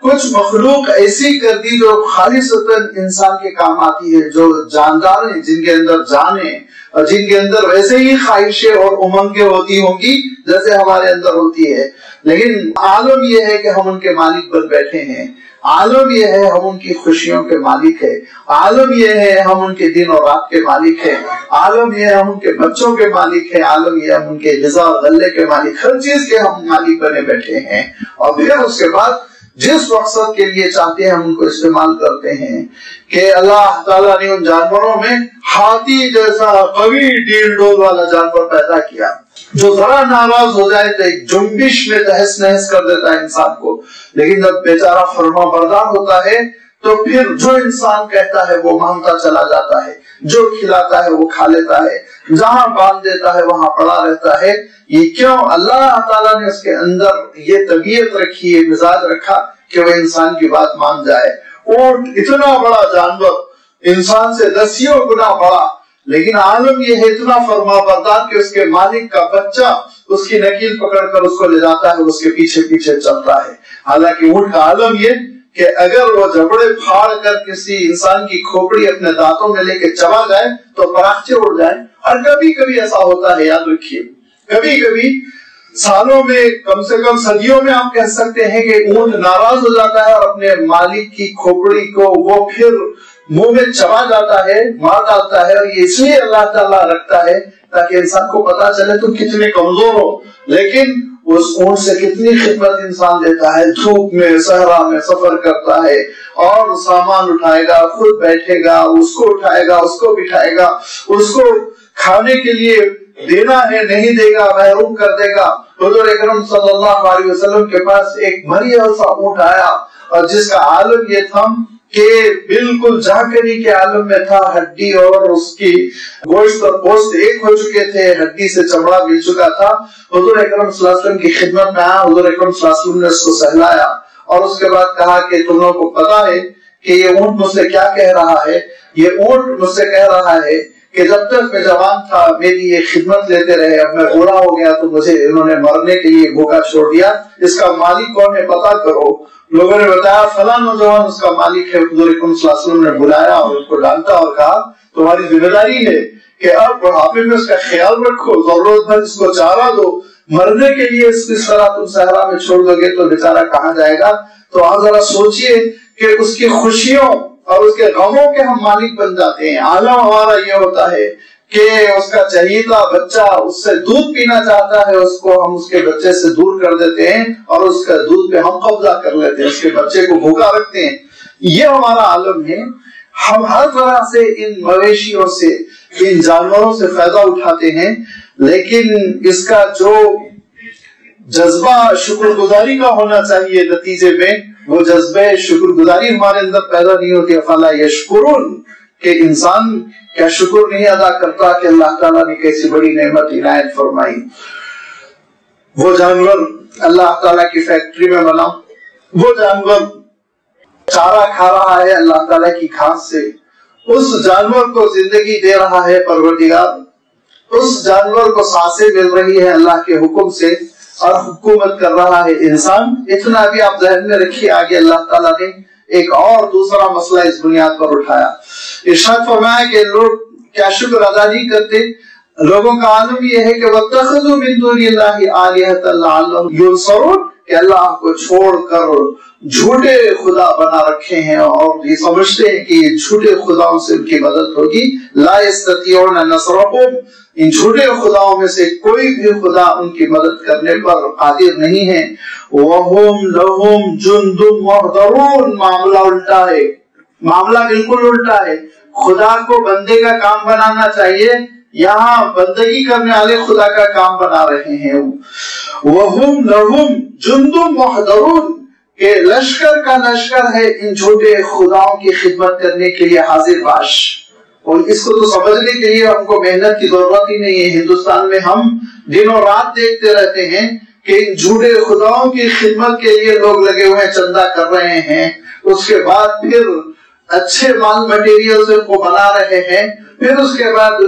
کچھ مخلوق ایسی کر دی جو خالصتاً انسان کے کام آتی ہے، جو جاندار ہیں، جن کے اندر جان ہے اور جن کے اندر ویسے ہی خواہشیں اور امنگیں ہوتی ہوں گی جیسے ہمارے اندر ہوتی ہے، لیکن عالم یہ ہے کہ ہم ان کے مالک بن بیٹھے ہیں، عالم یہ ہے ہم ان کی خوشیوں کے مالک ہیں، عالم یہ ہے ہم ان کے دن اور رات کے مالک ہیں، عالم یہ ہے ہم ان کے بچوں کے مالک ہیں، عالم یہ ہم ان کے غذا اور غلے کے مالک، ہر چیز کے ہم مالک بنے بیٹھے ہیں۔ اور پھر اس کے بعد جس مقصد کے لیے چاہتے ہیں ہم ان کو استعمال کرتے ہیں کہ اللہ تعالیٰ نے ان جانوروں میں ہاتھی جیسا قوی ڈیل ڈول والا جانور پیدا کیا جو ذرا ناراض ہو جائے تو ایک جنبش میں تہس نہس کر دیتا ہے انسان کو، لیکن جب بیچارہ فرما بردار ہوتا ہے تو پھر جو انسان کہتا ہے وہ مانتا چلا جاتا ہے، جو کھلاتا ہے وہ کھا لیتا ہے، جہاں باندھ دیتا ہے وہاں پڑا رہتا ہے۔ یہ کیوں؟ اللہ تعالیٰ نے اس کے اندر یہ طبیعت رکھی ہے، مزاج رکھا کہ وہ انسان کی بات مان جائے۔ اونٹ اتنا بڑا جانور، انسان سے 10 گنا بڑا، لیکن عالم یہ ہے اتنا فرما بردار کہ اس کے مالک کا بچہ اس کی نکیل پکڑ کر اس کو لے جاتا ہے، اس کے پیچھے پیچھے چلتا ہے۔ حالانکہ اونٹ کا عالم یہ کہ اگر وہ جبڑے پھاڑ کر کسی انسان کی کھوپڑی اپنے دانتوں میں لے کے چبا جائے تو پراخچے اڑ جائیں، اور کبھی کبھی ایسا ہوتا ہے، یاد رکھیے، کبھی کبھی سالوں میں، کم سے کم صدیوں میں آپ کہہ سکتے ہیں کہ اونٹ ناراض ہو جاتا ہے اور اپنے مالک کی کھوپڑی کو وہ پھر منہ میں چبا جاتا ہے، مار ڈالتا ہے، اور یہ اس لیے اللہ تعالیٰ رکھتا ہے تاکہ انسان کو پتا چلے تم کتنے کمزور ہو، لیکن اس اونٹ سے کتنی خدمت انسان دیتا ہے، دھوپ میں صحرا میں سفر کرتا ہے اور سامان اٹھائے گا، خود بیٹھے گا، اس کو اٹھائے گا، اس کو بٹھائے گا، اس کو کھانے کے لیے دینا ہے نہیں دے گا، محروم کر دے گا۔ حضور اکرم صلی اللہ علیہ وسلم کے پاس ایک مریا سا اونٹ آیا اور جس کا عالم یہ تھا کہ بالکل جھانکری کے عالم میں تھا، ہڈی اور اس کی گوشت اور گوشت ایک ہو چکے تھے، ہڈی سے چمڑا مل چکا تھا۔ حضور اکرم صلی اللہ علیہ وسلم کی خدمت میں آیا، حضور اکرم صلی اللہ علیہ وسلم نے اس کو سہلایا اور اس کے بعد کہا کہ تم لوگوں کو پتا ہے کہ یہ اونٹ مجھ سے کیا کہہ رہا ہے؟ یہ اونٹ مجھ سے کہہ رہا ہے کہ جب تک میں جوان تھا میری یہ خدمت لیتے رہے، اب میں بوڑھا ہو گیا تو مجھے انہوں نے مرنے کے لیے بھوکا چھوڑ دیا، اس کا مالک کون ہے پتا کرو۔ لوگوں نے بتایا فلاں نوجوان اس کا مالک ہے۔ حضور اکرم صلی اللہ علیہ وسلم نے بلایا اور اس کو ڈانٹا اور کہا تمہاری ذمہ داری ہے کہ اب بڑھاپے میں اس کا خیال رکھو، ضرورت بھر اس کو چارہ دو، مرنے کے لیے اس طرح تم صحرا میں چھوڑ دو گے تو بیچارہ کہاں جائے گا؟ تو آپ ذرا سوچئے کہ اس کی خوشیوں اور اس کے غموں کے ہم مالک بن جاتے ہیں۔ عالم ہمارا یہ ہوتا ہے کہ اس کا چہیتا بچہ اس سے دودھ پینا چاہتا ہے، اس کو ہم اس کے بچے سے دور کر دیتے ہیں اور اس کا دودھ پہ ہم قبضہ کر لیتے ہیں، اس کے بچے کو بھوکا رکھتے ہیں۔ یہ ہمارا عالم ہے۔ ہم ہر طرح سے ان مویشیوں سے، ان جانوروں سے فائدہ اٹھاتے ہیں، لیکن اس کا جو جذبہ شکر گزاری کا ہونا چاہیے نتیجے میں، وہ جذبہ شکر گزاری ہمارے اندر پیدا نہیں ہوتی۔ افلا یشکرون، کہ انسان کیا شکر نہیں ادا کرتا کہ اللہ تعالیٰ نے کیسی بڑی نعمت عنایت فرمائی۔ وہ جانور اللہ تعالیٰ کی فیکٹری میں بنا، وہ جانور چارہ کھا رہا ہے اللہ تعالیٰ کی گھاس سے، اس جانور کو زندگی دے رہا ہے پروردگار، اس جانور کو سانسیں مل رہی ہے اللہ کے حکم سے، اور حکومت کر رہا ہے انسان. اتنا بھی آپ ذہن میں رکھیے. آگے اللہ تعالیٰ نے ایک اور دوسرا مسئلہ اس بنیاد پر اٹھایا. ارشاد فرمایا کہ لوگ کیا شکر ادا نہیں کرتے. لوگوں کا عالم یہ ہے کہ وَاتَّخَذُوا مِن دُونِ اللَّهِ آلِهَةً لَعَلَّهُمْ يُنصَرُونَ کہ اللہ کو چھوڑ کر جھوٹے خدا بنا رکھے ہیں اور یہ سمجھتے ہیں کہ یہ جھوٹے خداؤں سے ان کی مدد ہوگی. لا يستطيعون نصرهم ان جھوٹے خداؤں میں سے کوئی بھی خدا ان کی مدد کرنے پر قادر نہیں ہے. وَهُمْ لَهُمْ جُنْدٌ مُحْضَرُونَ معاملہ الٹا ہے. معاملہ بالکل الٹا ہے. خدا کو بندے کا کام بنانا چاہیے, یہاں بندگی کرنے والے خدا کا کام بنا رہے ہیں. وَهُمْ لَهُمْ جُنْدٌ مُحْضَرُونَ کہ لشکر کا لشکر ہے ان جھوٹے خداؤں کی خدمت کرنے کے لیے حاضر باش. اور اس کو تو سمجھنے کے لیے ہم کو محنت کی ضرورت ہی نہیں ہے. ہندوستان میں ہم دنوں رات دیکھتے رہتے ہیں کہ ان جھوٹے خداؤں کی خدمت کے لیے لوگ لگے ہوئے چندہ کر رہے ہیں. اس کے بعد پھر اچھے مال مٹیریل سے ان کو بنا رہے ہیں. پھر اس کے بعد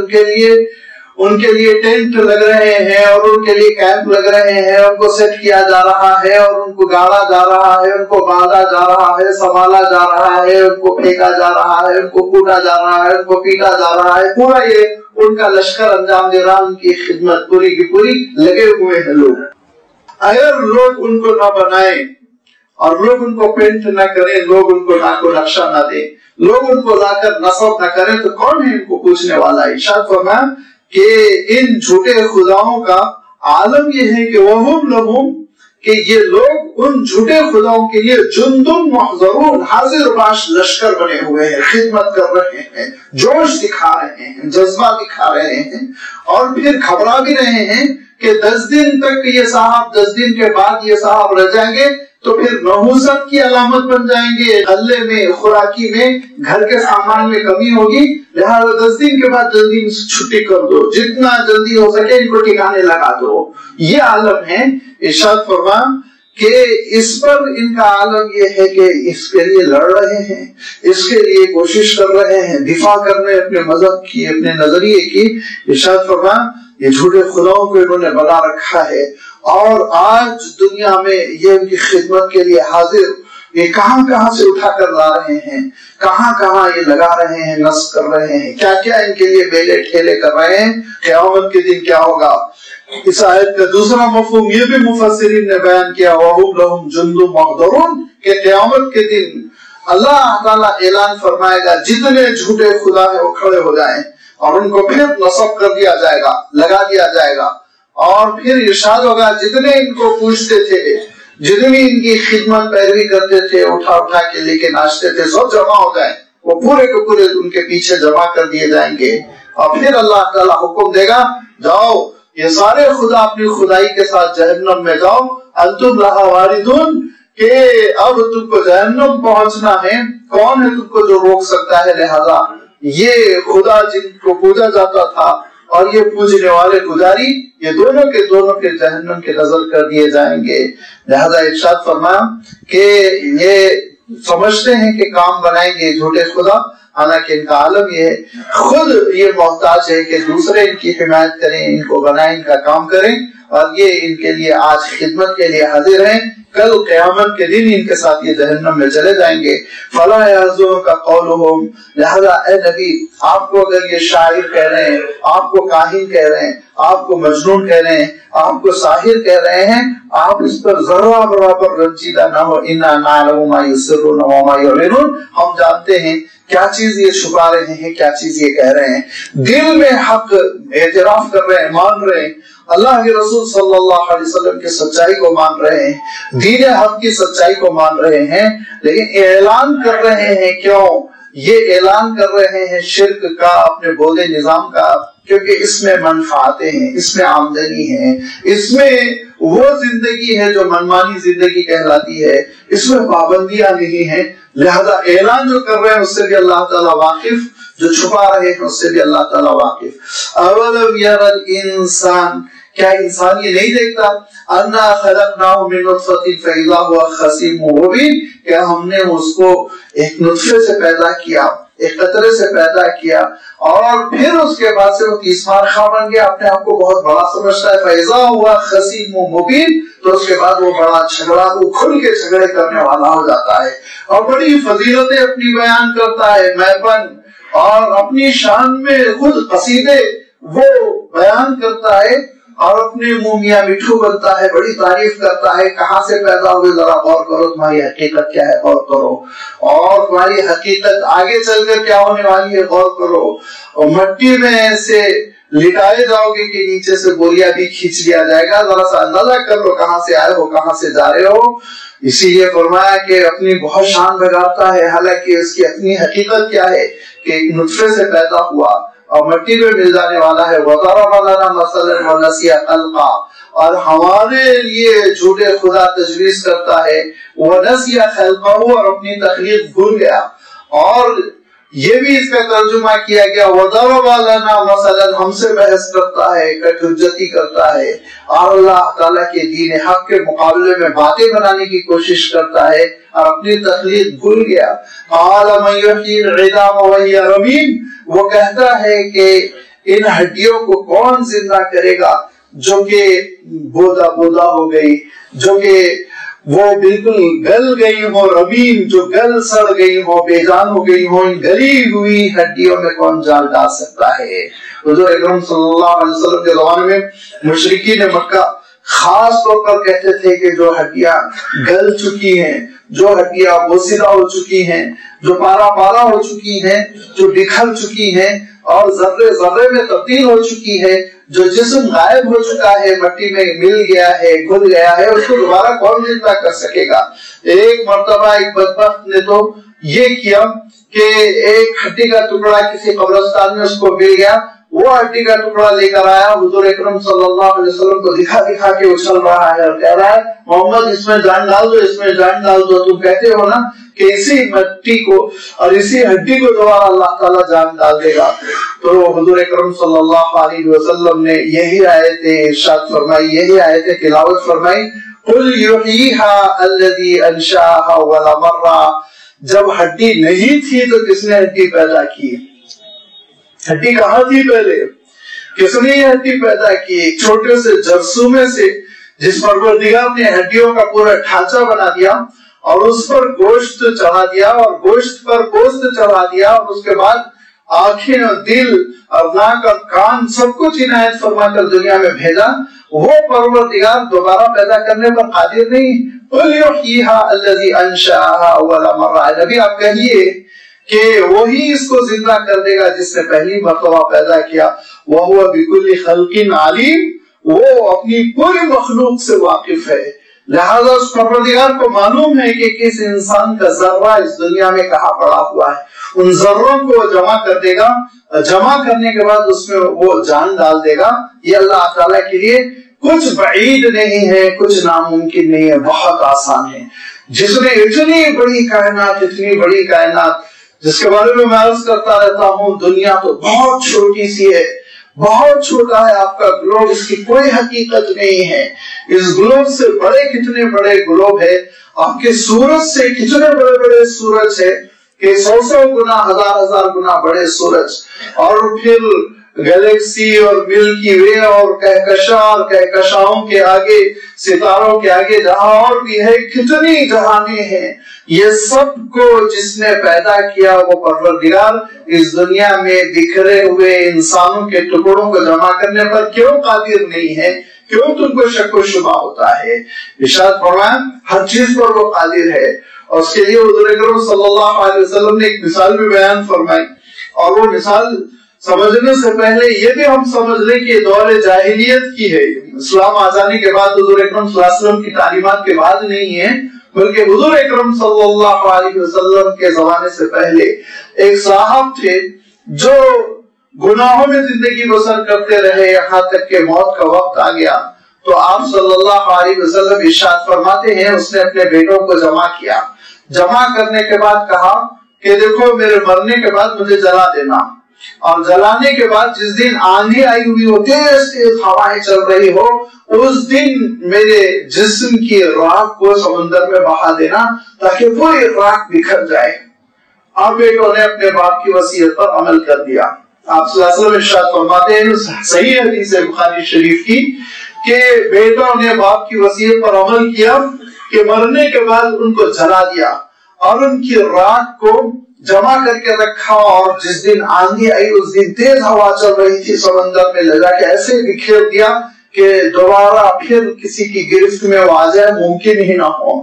ان کے لیے ٹینٹ لگ رہے ہیں اور ان کے لیے کیمپ لگ رہے ہیں. ان کو سیٹ کیا جا رہا ہے اور ان کو گاڑا جا رہا ہے, ان کو باندھا جا رہا ہے, سنبھالا جا رہا ہے, ان کو پھینکا جا رہا ہے, ان کو کوٹا جا رہا ہے, ان کو پیٹا جا رہا ہے. پورا یہ ان کا لشکر انجام دے رہا, ان کی خدمت پوری کی پوری لگے ہوئے ہیں لوگ. اگر لوگ ان کو نہ بنائیں اور لوگ ان کو پینٹ نہ کریں, لوگ ان کو نقشہ نہ دیں, لوگ ان کو لا کر نصب نہ کریں, تو کون ہے ان کو پوچھنے والا؟ ارشاد فرمایا کہ ان جھوٹے خداؤں کا عالم یہ ہے کہ وَهُمْ لَهُمْ کہ یہ لوگ ان جھوٹے خداؤں کے لیے جُنْدٌ مُحْضَرُونَ حاضر باش لشکر بنے ہوئے ہیں, خدمت کر رہے ہیں, جوش دکھا رہے ہیں, جذبہ دکھا رہے ہیں, اور پھر گھبرا بھی رہے ہیں کہ 10 دن تک یہ صاحب, 10 دن کے بعد یہ صاحب رہ جائیں گے تو پھر نحوست کی علامت بن جائیں گے. غلے میں, خوراکی میں, گھر کے سامان میں کمی ہوگی, لہٰذا 10 دن کے بعد جلدی چھٹی کر دو, جتنا جلدی ہو سکے ان کو ٹھکانے لگا دو. یہ عالم ہے. ارشاد فرما کہ اس پر ان کا عالم یہ ہے کہ اس کے لیے لڑ رہے ہیں, اس کے لیے کوشش کر رہے ہیں, دفاع کرنے اپنے مذہب کی, اپنے نظریے کی. ارشاد فرما یہ جھوٹے خداؤں کو انہوں نے بنا رکھا ہے اور آج دنیا میں یہ ان کی خدمت کے لیے حاضر. یہ کہاں سے اٹھا کر لا رہے ہیں, کہاں یہ لگا رہے ہیں, نصب کر رہے ہیں, کیا ان کے لیے بیلے ٹھیلے کر رہے ہیں. قیامت کے دن کیا ہوگا؟ اس آیت کا دوسرا مفہوم یہ بھی مفسرین نے بیان کیا, وَهُمْ لَهُمْ جُنْدٌ مُحْضَرُونَ کہ قیامت کے دن اللہ تعالیٰ اعلان فرمائے گا جتنے جھوٹے خدا ہیں وہ کھڑے ہو جائیں اور ان کو پھر نصب کر دیا جائے گا, لگا دیا جائے گا, اور پھر ارشاد ہوگا جتنے ان کو پوچھتے تھے, جتنی ان کی خدمت پیروی کرتے تھے, اٹھا کے لے کے ناچتے تھے, سب جمع ہو جائیں, وہ پورے کے پورے ان کے پیچھے جمع کر دیے جائیں گے. اور پھر اللہ تعالیٰ حکم دے گا جاؤ یہ سارے خدا اپنی خدائی کے ساتھ جہنم میں جاؤ, انتم لہا واردون کہ اب تم کو جہنم پہنچنا ہے. کون ہے تم کو جو روک سکتا ہے؟ لہذا یہ خدا جن کو پوجا جاتا تھا اور یہ پوجنے والے پجاری, یہ دونوں کے دونوں کے جہنم کے نظر کر دیے جائیں گے. لہذا ارشاد فرمایا کہ یہ سمجھتے ہیں کہ کام بنائیں گے جھوٹے خدا, حالانکہ ان کا عالم یہ ہے خود یہ محتاج ہے کہ دوسرے ان کی حمایت کریں, ان کو بنائیں, ان کا کام کریں, اور یہ ان کے لیے آج خدمت کے لیے حاضر ہیں, کل قیامت کے دن ان کے ساتھ یہ جہنم میں چلے جائیں گے. فلا يحزنك قولهم لہذا اے نبی آپ کو اگر یہ شاعر کہہ رہے ہیں, آپ کو کاہن کہہ رہے ہیں, آپ کو مجنون کہہ رہے ہیں, آپ کو ساحر کہہ رہے ہیں, آپ اس پر ذرہ برابر رنجیدہ نہ ہو. انا نعلم ما يسرون وما يعلنون ہم جانتے ہیں کیا چیز یہ چھپا رہے ہیں, کیا چیز یہ کہہ رہے ہیں. دل میں حق اعتراف کر رہے ہیں, مان رہے ہیں, اللہ کے رسول صلی اللہ علیہ وسلم کی سچائی کو مان رہے ہیں, دین حق کی سچائی کو مان رہے ہیں, لیکن اعلان کر رہے ہیں. کیوں یہ اعلان کر رہے ہیں؟ شرک کا, اپنے بودے نظام کا, کیونکہ اس میں منفعتیں ہیں, اس میں آمدنی ہے, اس میں وہ زندگی ہے جو منمانی زندگی کہلاتی ہے, اس میں پابندیاں نہیں ہیں. لہذا اعلان جو کر رہے ہیں اس سے بھی اللہ تعالیٰ واقف, جو چھپا رہے ہیں اس سے بھی اللہ تعالیٰ واقف. اولم یر الانسان کیا انسان یہ نہیں دیکھتا, انا خلقناہ من نطفۃ فاذا هو خصیم مبین کہ ہم نے اس کو ایک نطفے سے پیدا کیا, ایک قطرے سے پیدا کیا اور پھر اس کے بعد سے وہ 30 مار خواہ بن گیا، اپنے آپ کو بہت بڑا سمجھتا ہے، فیضا ہوا خصیم مبین، تو اس کے بعد وہ بڑا جھگڑا، وہ کھل کے جھگڑے کرنے والا ہو جاتا ہے اور بڑی فضیلتیں اپنی بیان کرتا ہے، محبن اور اپنی شان میں خود قصیدے وہ بیان کرتا ہے اور اپنے منہ میاں مٹھو بنتا ہے، بڑی تعریف کرتا ہے، کہاں سے پیدا ہوئے ذرا غور کرو، تمہاری حقیقت کیا ہے غور کرو، اور تمہاری حقیقت آگے چل کر کیا ہونے والی ہے غور کرو، اور مٹی میں سے لٹائے جاؤ گے کہ نیچے سے بوریا بھی کھینچ لیا جائے گا، ذرا سا اندازہ کر لو کہاں سے آئے ہو کہاں سے جا رہے ہو۔ اسی لیے فرمایا کہ اپنی بہت شان بگاڑتا ہے، حالانکہ اس کی اپنی حقیقت کیا ہے کہ ایک نطفے سے پیدا ہوا اور مٹی میں مل جانے والا ہے، وَضَرَبَ لَنَا مَثَلًا وَنَسِيَ خَلْقًا، اور ہمارے لیے جھوٹے خدا تجویز کرتا ہے، وَنَسِيَ خَلْقَهُ، اور اپنی تخلیق بھول گیا، اور یہ بھی اس کا ترجمہ کیا گیا وَضَرَبَ لَنَا مَثَلًا، ہم سے بحث کرتا ہے، کٹ حجتی کرتا ہے اور اللہ تعالیٰ کے دین حق کے مقابلے میں باتیں بنانے کی کوشش کرتا ہے اور اپنی تخلیق بھول گیا۔ قَالَ مَن يُحْيِي الْعِظَامَ وَهِيَ رَمِيمٌ، وہ کہتا ہے کہ ان ہڈیوں کو کون زندہ کرے گا جو کہ بودا بودا ہو گئی، جو کہ وہ بالکل گل گئی ہو، رمیم جو گل سڑ گئی ہو، بے جان ہو گئی ہو، ان گلی ہوئی ہڈیوں میں کون جان ڈال سکتا ہے۔ حضور اکرم صلی اللہ علیہ وسلم کے زمانے میں مشرکین مکہ خاص طور پر کہتے تھے کہ جو ہڈیاں گل چکی ہیں، جو ہڈیاں بوسیدہ ہو چکی ہیں، جو پارا پارا ہو چکی ہیں، جو بکھر چکی ہیں اور ذرے ذرے میں تبدیل ہو چکی ہے، جو جسم غائب ہو چکا ہے، مٹی میں مل گیا ہے، گھل گیا ہے، اس کو دوبارہ کون زندہ کر سکے گا؟ ایک مرتبہ ایک بدبخت نے تو یہ کیا کہ ایک ہڈی کا ٹکڑا کسی قبرستان میں اس کو مل گیا، وہ ہڈی کا ٹکڑا لے کر آیا، حضور اکرم صلی اللہ علیہ وسلم کو دکھا دکھا کے اچھل رہا ہے اور کہہ رہا ہے محمد اس میں جان ڈال دو، اس میں جان ڈال دو، تم کہتے ہو نا کہ اسی مٹی کو اور اسی ہڈی کو دوبارہ اللہ تعالیٰ جان ڈال دے گا۔ تو حضور اکرم صلی اللہ علیہ وسلم نے یہی آیتیں ارشاد فرمائی، یہی آیتیں تلاوت فرمائی، قُلْ يُحْيِيهَا الَّذِي أَنشَأَهَا أَوَّلَ مَرَّةٍ، جب ہڈی نہیں تھی تو کس نے ہڈی پیدا کی؟ ہڈی کہاں تھی پہلے؟ کس نے یہ ہڈی پیدا کی؟ ایک چھوٹے سے جرثومے سے جس پروردگار نے ہڈیوں کا پورا ڈھانچہ بنا دیا اور اس پر گوشت چڑھا دیا اور گوشت پر گوشت چڑھا دیا اور اس کے بعد آنکھیں اور دل اور ناک اور کان سب کچھ عنایت فرما کر دنیا میں بھیجا، وہ پروردگار دوبارہ پیدا کرنے پر قادر نہیں؟ قُلْ يُحْيِيهَا الَّذِي أَنشَأَهَا أَوَّلَ مَرَّةٍ، نبی آپ کہیے کہ وہی اس کو زندہ کر دے گا جس نے پہلی مرتبہ پیدا کیا، وَهُوَ بِكُلِّ خَلْقٍ عَلِيمٌ، وہ اپنی پوری مخلوق سے واقف ہے، لہذا اس پروردگار کو معلوم ہے کہ کس انسان کا ذرہ اس دنیا میں کہاں پڑا ہوا ہے، ان ذروں کو جمع کر دے گا، جمع کرنے کے بعد اس میں وہ جان ڈال دے گا۔ یہ اللہ تعالیٰ کے لیے کچھ بعید نہیں ہے، کچھ ناممکن نہیں ہے، بہت آسان ہے۔ جس نے اتنی بڑی کائنات، اتنی بڑی کائنات جس کے بارے میں عرض کرتا رہتا ہوں، دنیا تو بہت چھوٹی سی ہے، بہت چھوٹا ہے آپ کا گلوب، اس کی کوئی حقیقت نہیں ہے، اس گلوب سے بڑے کتنے بڑے گلوب ہے، آپ کے سورج سے کتنے بڑے بڑے سورج ہے کہ 100 گنا، 1000 گنا بڑے سورج، اور پھر گلیکسی اور ملکی وے اور کہکشاؤں کے آگے، ستاروں کے آگے جہاں اور بھی ہے کتنی جہانیں ہیں، یہ سب کو جس نے پیدا کیا وہ پروردگار اس دنیا میں بکھرے ہوئے انسانوں کے ٹکڑوں کو جمع کرنے پر کیوں قادر نہیں ہے؟ کیوں تم کو شک و شبہ ہوتا ہے؟ ارشاد فرمایا ہر چیز پر وہ قادر ہے، اور اس کے لیے حضور اکرم صلی اللہ علیہ وسلم نے ایک مثال بھی بیان فرمائی، اور وہ مثال سمجھنے سے پہلے یہ بھی ہم سمجھ لیں کہ دور جاہلیت کی ہے، اسلام آ جانے کے بعد حضور اکرم صلی اللہ علیہ وسلم کی تعلیمات کے بعد نہیں ہے، بلکہ حضور اکرم صلی اللہ علیہ وسلم کے زمانے سے پہلے ایک صاحب تھے جو گناہوں میں زندگی بسر کرتے رہے یہاں تک کہ موت کا وقت آ گیا، تو آپ صلی اللہ علیہ وسلم ارشاد فرماتے ہیں اس نے اپنے بیٹوں کو جمع کیا، جمع کرنے کے بعد کہا کہ دیکھو میرے مرنے کے بعد مجھے جلا دینا، اور جلانے کے بعد جس دن آندھی آئی ہوئی ہو، تیز تیز ہوائیں چل رہی ہو، اس دن میرے جسم کی راکھ کو سمندر میں بہا دینا تاکہ پوری راکھ بکھر جائے۔ اب بیٹوں نے اپنے باپ کی وصیت پر عمل کر دیا۔ آپ صلی اللہ علیہ وسلم ارشاد فرماتے ہیں صحیح حدیث ہے بخاری شریف کی کہ بیٹوں نے باپ کی وصیت پر عمل کیا کہ مرنے کے بعد ان کو جلا دیا اور ان کی راکھ کو جمع کر کے رکھا، اور جس دن آندھی آئی اس دن تیز ہوا چل رہی تھی، سمندر میں لے جا کے ایسے بکھیر دیا کہ دوبارہ پھر کسی کی گرفت میں وہ آ جائے ممکن ہی نہ ہو۔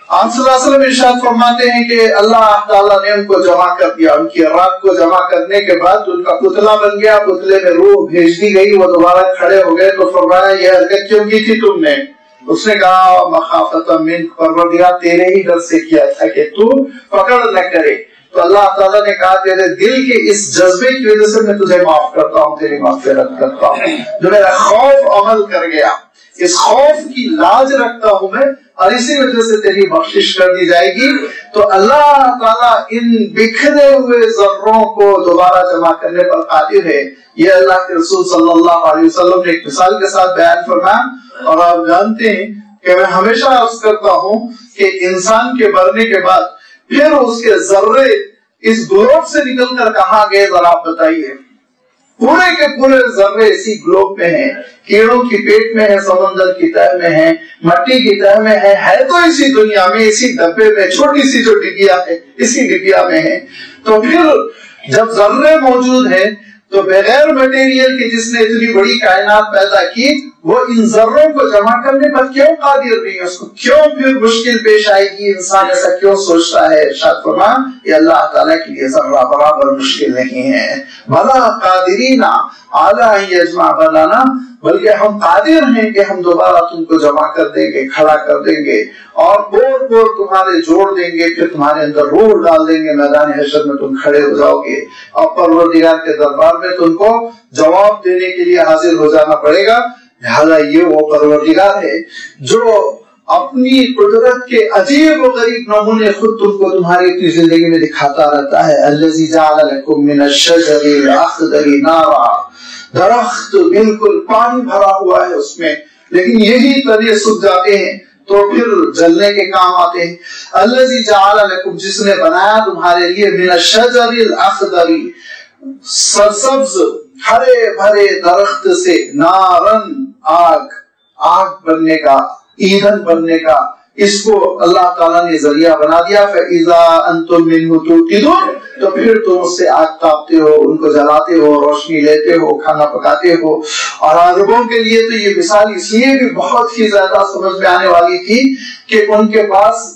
آپ صلی اللہ علیہ وسلم ارشاد فرماتے ہیں کہ اللہ تعالیٰ نے ان کو جمع کر دیا، ان کی راکھ کو جمع کرنے کے بعد ان کا پتلا بن گیا، پتلے میں روح بھیج دی گئی، وہ دوبارہ کھڑے ہو گئے تو فرمایا یہ حرکت کیوں کی تھی تم نے؟ اس نے کہا مخافت منک، پروردگار تیرے ہی ڈر سے کیا تھا کہ تو پکڑ نہ کرے۔ تو اللہ تعالیٰ نے کہا تیرے دل کے اس جذبے کی وجہ سے میں تجھے معاف کرتا ہوں، تیری مغفرت کرتا ہوں، جو میرا خوف عمل کر گیا، اس خوف کی لاج رکھتا ہوں میں، اور اسی وجہ سے تیری بخشش کر دی جائے گی۔ تو اللہ تعالیٰ ان بکھرے ہوئے ذروں کو دوبارہ جمع کرنے پر قادر ہے۔ یہ اللہ کے رسول صلی اللہ علیہ وسلم نے ایک مثال کے ساتھ بیان فرمایا، اور آپ جانتے ہیں کہ میں ہمیشہ عرض کرتا ہوں کہ انسان کے مرنے کے بعد پھر اس کے ذرے اس گلوب سے نکل کر کہاں گئے ذرا آپ بتائیے؟ پورے کے پورے ذرے اسی گلوب میں ہیں، کیڑوں کی پیٹ میں ہے، سمندر کی تہ میں ہے، مٹی کی تہ میں ہے تو اسی دنیا میں، اسی ڈبے میں، چھوٹی سی جو ڈبیا ہے اسی ڈبیا میں ہے۔ تو پھر جب ذرے موجود ہیں تو بغیر مٹیریل کے جس نے اتنی بڑی کائنات پیدا کی وہ ان ذروں کو جمع کرنے پر کیوں قادر نہیں ہے؟ اس کو کیوں پھر مشکل پیش آئے گی؟ انسان ایسا کیوں سوچتا ہے؟ ارشاد فرمایا یہ اللہ تعالیٰ کے لیے ذرہ برابر مشکل نہیں ہے۔ بلا قادرین اعلی یجمع بنانا، بلکہ ہم قادر ہیں کہ ہم دوبارہ تم کو جمع کر دیں گے، کھڑا کر دیں گے، اور پور پور تمہارے جوڑ دیں گے، پھر تمہارے اندر روح ڈال دیں گے، میدان حشر میں تم کھڑے ہو جاؤ گے، اور پروردگار کے دربار میں تم کو جواب دینے کے لیے حاضر ہو جانا پڑے گا۔ لہذا یہ وہ پروردگار ہے جو اپنی قدرت کے عجیب و غریب نمونے خود تم کو تمہاری اپنی زندگی میں دکھاتا رہتا ہے۔ الذی جعل لکم من الشجر الاخضر نارا، درخت بالکل پانی بھرا ہوا ہے اس میں، لیکن یہی تنے سوکھ جاتے ہیں تو پھر جلنے کے کام آتے ہیں۔ الذی جعل لکم، جس نے بنایا تمہارے لیے، من الشجر الاخضر، سرسبز ہرے بھرے درخت سے، نارن، آگ بننے کا، ایندھن بننے کا، اس کو اللہ تعالیٰ نے ذریعہ بنا دیا۔ فَإِذَا أَنْتُم مِّنْهُ تُوقِدُونَ، تو پھر تم اس سے آگ تاپتے ہو، ان کو جلاتے ہو، روشنی لیتے ہو، کھانا پکاتے ہو۔ اور عربوں کے لیے تو یہ مثال اس لیے بھی بہت ہی زیادہ سمجھ میں آنے والی تھی کہ ان کے پاس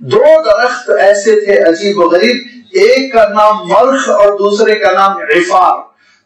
دو درخت ایسے تھے عجیب و غریب، ایک کا نام مرخ اور دوسرے کا نام عفار۔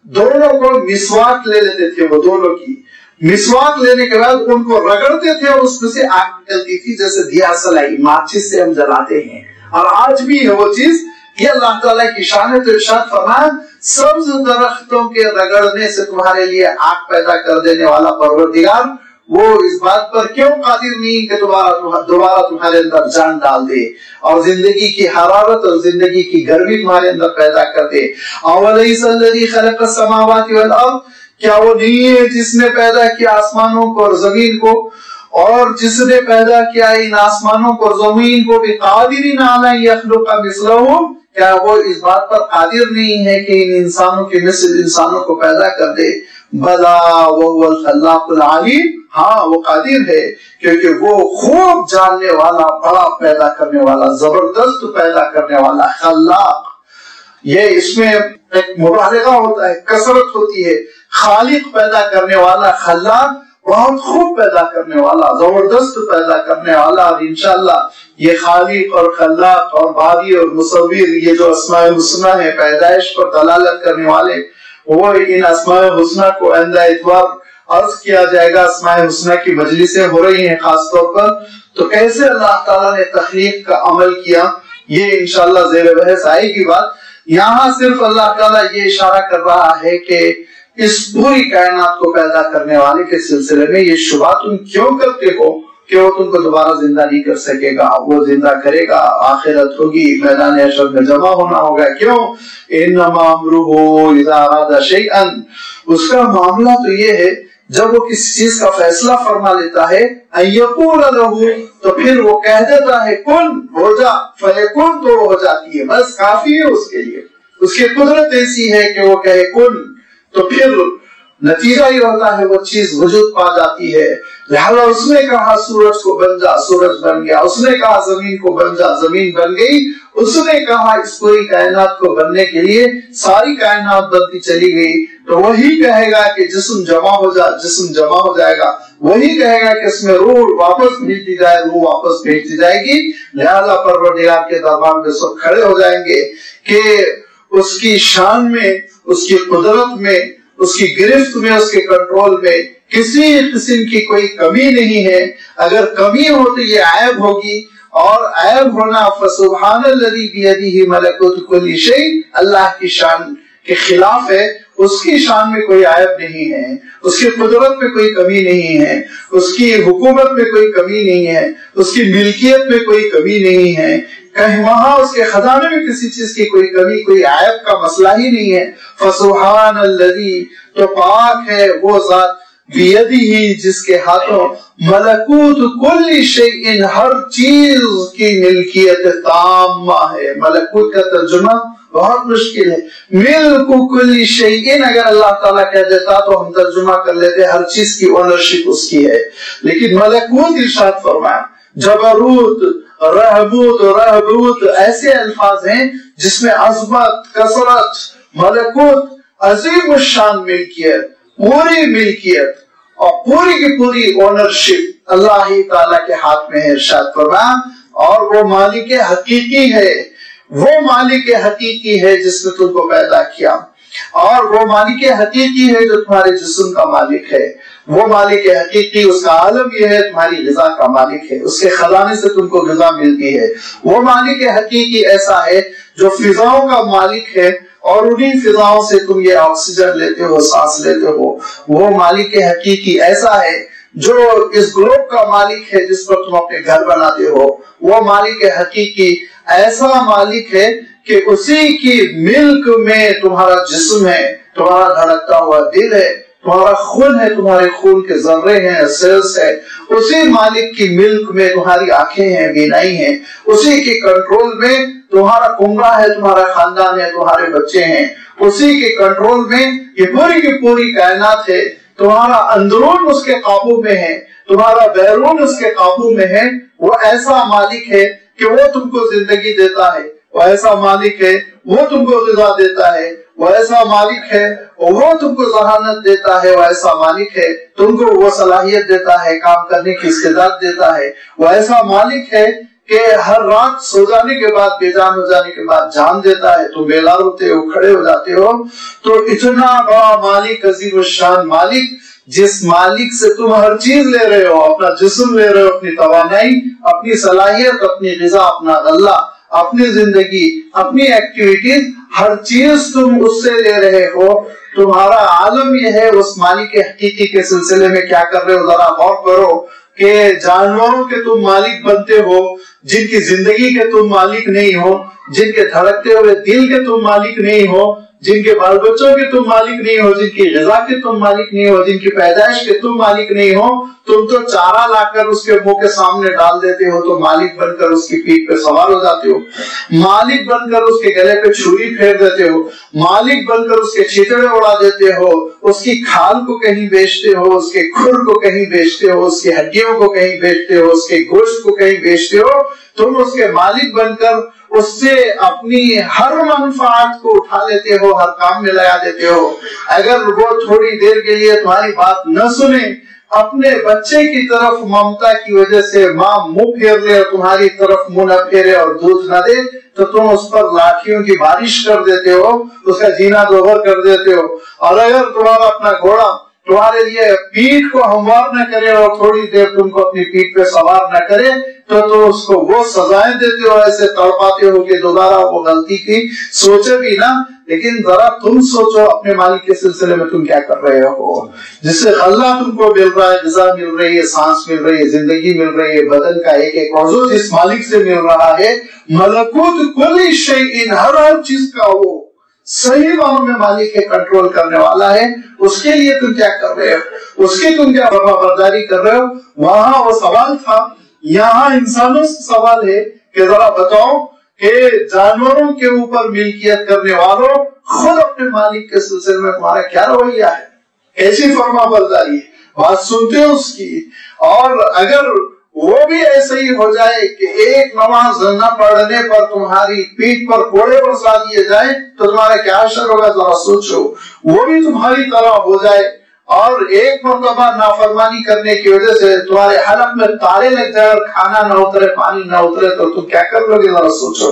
دونوں کو مسواک لے لیتے تھے، وہ دونوں کی مسواک لینے کے بعد ان کو رگڑتے تھے اور اس میں سے آگ نکلتی تھی، جیسے دیا سلائی ماچس سے ہم جلاتے ہیں، اور آج بھی ہے وہ چیز۔ یہ اللہ تعالیٰ کی شان ہے۔ تو ارشاد فرمایا سبز درختوں کے رگڑنے سے تمہارے لیے آگ پیدا کر دینے والا پروردگار، وہ اس بات پر کیوں قادر نہیں کہ دوبارہ تمہارے اندر جان ڈال دے اور زندگی کی حرارت اور زندگی کی گرمی تمہارے اندر پیدا کر دے۔ اَوَلَيْسَ الَّذِي خَلَقَ السَّمَاوَاتِ وَالْأَرْضَ، کیا وہ نہیں ہے جس نے پیدا کیا آسمانوں کو اور زمین کو، اور جس نے پیدا کیا ان آسمانوں کو اور زمین کو بِقَادِرٍ عَلَىٰ أَن يَخْلُقَ مِثْلَهُمْ، کیا وہ اس بات پر قادر نہیں ہے کہ ان انسانوں کے مثل انسانوں کو پیدا کر دے؟ بلا وَهُوَ الْخَلَّاقُ الْعَلِيمُ، ہاں وہ قادر ہے، کیونکہ وہ خوب جاننے والا، بڑا پیدا کرنے والا، زبردست پیدا کرنے والا، خلاق۔ یہ اس میں ایک مبالغہ ہوتا ہے، کثرت ہوتی ہے۔ خالق پیدا کرنے والا، خلاق بہت خوب پیدا کرنے والا، زبردست پیدا کرنے والا۔ اور انشاءاللہ یہ خالق اور خلاق اور باری اور مصور، یہ جو اسماء الحسنی ہے پیدائش پر دلالت کرنے والے، وہ ان اسماء الحسنی کو آئندہ اتوار عرض کیا جائے گا۔ اسماء الحسنی کی مجلسیں ہو رہی ہیں خاص طور پر، تو کیسے اللہ تعالیٰ نے تخلیق کا عمل کیا یہ انشاءاللہ زیر بحث آئے گی بات۔ یہاں صرف اللہ تعالیٰ یہ اشارہ کر رہا ہے کہ اس پوری کائنات کو پیدا کرنے والے کے سلسلے میں یہ شبہ تم کیوں کرتے ہو کہ وہ تم کو دوبارہ زندہ نہیں کر سکے گا؟ وہ زندہ کرے گا، آخرت ہوگی، میدان حشر میں جمع ہونا ہوگا۔ کیوں؟ انما امرہ اذا اراد شیئا، اس کا معاملہ تو یہ ہے جب وہ کسی چیز کا فیصلہ فرما لیتا ہے یقول لہو تو پھر وہ کہہ دیتا ہے کن ہو جا فیکن تو ہو جاتی ہے، بس کافی ہے اس کے لیے، اس کی قدرت ایسی ہے کہ وہ کہے کن تو پھر نتیجہ یہ ہوتا ہے وہ چیز وجود پا جاتی ہے۔ لہذا اس نے کہا سورج کو بن جا، سورج بن گیا، اس نے کہا زمین کو بن جا، زمین بن گئی، اس نے کہا اس پوری کائنات کو بننے کے لیے ساری کائنات بنتی چلی گئی، تو وہی کہے گا کہ جسم جمع ہو جا، جسم جمع ہو جائے گا، وہی کہے گا کہ اس میں روح واپس بھیج دی جائے، روح واپس بھیج دی جائے گی۔ لہذا پروردگار کے دربار میں سب کھڑے ہو جائیں گے کہ اس کی شان میں، اس کی قدرت میں، اس کی گرفت میں، اس کے کنٹرول میں کسی قسم کی کوئی کمی نہیں ہے۔ اگر کمی ہو تو یہ عیب ہوگی، اور عیب ہونا فسبحان الذی بیدہ ملکوت کل شیء اللہ کی شان کے خلاف ہے۔ اس کی شان میں کوئی عیب نہیں ہے، اس کی قدرت میں کوئی کمی نہیں ہے، اس کی حکومت میں کوئی کمی نہیں ہے، اس کی ملکیت میں کوئی کمی نہیں ہے، کہیں وہاں اس کے خزانے میں کسی چیز کی کوئی کمی، کوئی عیب کا مسئلہ ہی نہیں ہے۔ فسبحان الذی تو پاک ہے وہ ذات بیدہ جس کے ہاتھوں ملکوت کل شیء ہر چیز کی ملکیت تامہ ہے۔ ملکوت کا ترجمہ بہت مشکل ہے، ملک کل شیء اگر اللہ تعالیٰ کہہ دیتا تو ہم ترجمہ کر لیتے ہر چیز کی اونرشپ اس کی ہے، لیکن ملکوت ارشاد فرمایا۔ جبروت، رہبوت، رہبوت ایسے الفاظ ہیں جس میں عظمت، کثرت، ملکوت، عظیم الشان ملکیت، پوری ملکیت اور پوری کی پوری اونرشپ اللہ ہی تعالیٰ کے ہاتھ میں ہے، ارشاد فرمایا۔ اور وہ مالک حقیقی ہے، وہ مالک حقیقی ہے جس نے تم کو پیدا کیا، اور وہ مالک حقیقی ہے جو تمہارے جسم کا مالک ہے، وہ مالک حقیقی اس کا عالم یہ ہے تمہاری غذا کا مالک ہے، اس کے خزانے سے تم کو غذا ملتی ہے۔ وہ مالک حقیقی ایسا ہے جو فضاؤں کا مالک ہے، اور انہی فضاؤں سے تم یہ آکسیجن لیتے ہو، سانس لیتے ہو۔ وہ مالک حقیقی ایسا ہے جو اس گلوب کا مالک ہے جس پر تم اپنے گھر بناتے ہو۔ وہ مالک حقیقی ایسا مالک ہے کہ اسی کی ملک میں تمہارا جسم ہے، تمہارا دھڑکتا ہوا دل ہے، تمہارا خون ہے، تمہارے خون کے ذرے ہیں، سیلز ہے، اسی مالک کی ملک میں تمہاری آنکھیں ہیں، بینائی ہیں، اسی کے کنٹرول میں تمہارا کنبہ ہے، تمہارا خاندان ہے، تمہارے بچے ہیں، اسی کے کنٹرول میں یہ پوری کی پوری کائنات ہے۔ تمہارا اندرون اس کے قابو میں ہے، تمہارا بیرون اس کے قابو میں ہے۔ وہ ایسا مالک ہے کہ وہ تم کو زندگی دیتا ہے، وہ ایسا مالک ہے وہ تم کو غذا دیتا ہے، وہ ایسا مالک ہے وہ تم کو ذہانت دیتا ہے، وہ ایسا مالک ہے تم کو وہ صلاحیت دیتا ہے، کام کرنے کی استعداد دیتا ہے، وہ ایسا مالک ہے کہ ہر رات سو جانے کے بعد، بے جان ہو جانے کے بعد جان دیتا ہے، تم بیدار ہوتے ہو، کھڑے ہو جاتے ہو۔ تو اتنا بڑا مالک، عظیم الشان مالک، جس مالک سے تم ہر چیز لے رہے ہو، اپنا جسم لے رہے ہو، اپنی توانائی، اپنی صلاحیت، اپنی غذا، اپنا غلہ، اپنی زندگی، اپنی ایکٹیویٹیز، ہر چیز تم اس سے لے رہے ہو۔ تمہارا عالم یہ ہے، اس مالک حقیقی کے سلسلے میں کیا کر رہے ہو ذرا غور کرو کہ جانوروں کے تم مالک بنتے ہو، جن کی زندگی کے تم مالک نہیں ہو، جن کے دھڑکتے ہوئے دل کے تم مالک نہیں ہو، جن کے بال بچوں کے تم مالک نہیں ہو، جن کی غذا کے تم مالک نہیں ہو، جن کی پیدائش کے تم مالک نہیں ہو۔ تم تو چارہ لا کر اس کے منہ کے سامنے ڈال دیتے ہو تو مالک بن کر اس کی پیٹھ پہ سوار ہو جاتے ہو، مالک بن کر اس کے گلے پہ چھری پھیر دیتے ہو، مالک بن کر اس کے چیتڑے اڑا دیتے ہو، اس کی کھال کو کہیں بیچتے ہو، اس کے کھر کو کہیں بیچتے ہو، اس کی ہڈیوں کو کہیں بیچتے ہو، اس کے گوشت کو کہیں بیچتے ہو۔ تم اس کے مالک بن کر اس سے اپنی ہر منفعت کو اٹھا لیتے ہو، ہر کام میں لگا دیتے ہو۔ اگر وہ تھوڑی دیر کے لیے تمہاری بات نہ سنے، اپنے بچے کی طرف ممتا کی وجہ سے ماں منہ پھیر لے اور تمہاری طرف منہ نہ پھیرے اور دودھ نہ دے تو تم اس پر لاٹھیوں کی بارش کر دیتے ہو، اس کا جینا دوبر کر دیتے ہو۔ اور اگر تمہارا اپنا گھوڑا تمہارے لیے پیٹھ کو ہموار نہ کرے اور تھوڑی دیر تم کو اپنی پیٹھ پہ سوار نہ کرے تو تم اس کو وہ سزائیں دیتے ہو، ایسے تڑپاتے ہو کہ دوبارہ وہ غلطی کی سوچے بھی نہ۔ لیکن ذرا تم سوچو اپنے مالک کے سلسلے میں تم کیا کر رہے ہو، جس سے اللہ تم کو مل رہا ہے، غذا مل رہی ہے، سانس مل رہی ہے، زندگی مل رہی ہے، بدن کا ایک ایک عضو جس مالک سے مل رہا ہے۔ ملکوت کل شیء، ہر چیز کا وہ صحیح معنوں میں مالک ہے، کنٹرول کرنے والا ہے۔ اس کے لیے تم کیا کر رہے ہو؟ اس کی تم کیا فرما برداری کر رہے ہو؟ وہاں وہ سوال تھا، یہاں انسانوں سے سوال ہے کہ ذرا بتاؤ کہ جانوروں کے اوپر ملکیت کرنے والوں خود اپنے مالک کے سلسلے میں تمہارا کیا رویہ ہے، کیسی فرما برداری ہے، بات سنتے ہو اس کی؟ اور اگر وہ بھی ایسا ہی ہو جائے کہ ایک نماز نہ پڑھنے پر تمہاری پیٹھ پر کوڑے برسا دیے جائیں تو تمہارا کیا اثر ہوگا، ذرا سوچو۔ وہ بھی تمہاری طرح ہو جائے اور ایک مرتبہ نافرمانی کرنے کی وجہ سے تمہارے حلق میں تالے لگ جائے اور کھانا نہ اترے، پانی نہ اترے تو تم کیا کر لو گے، ذرا سوچو۔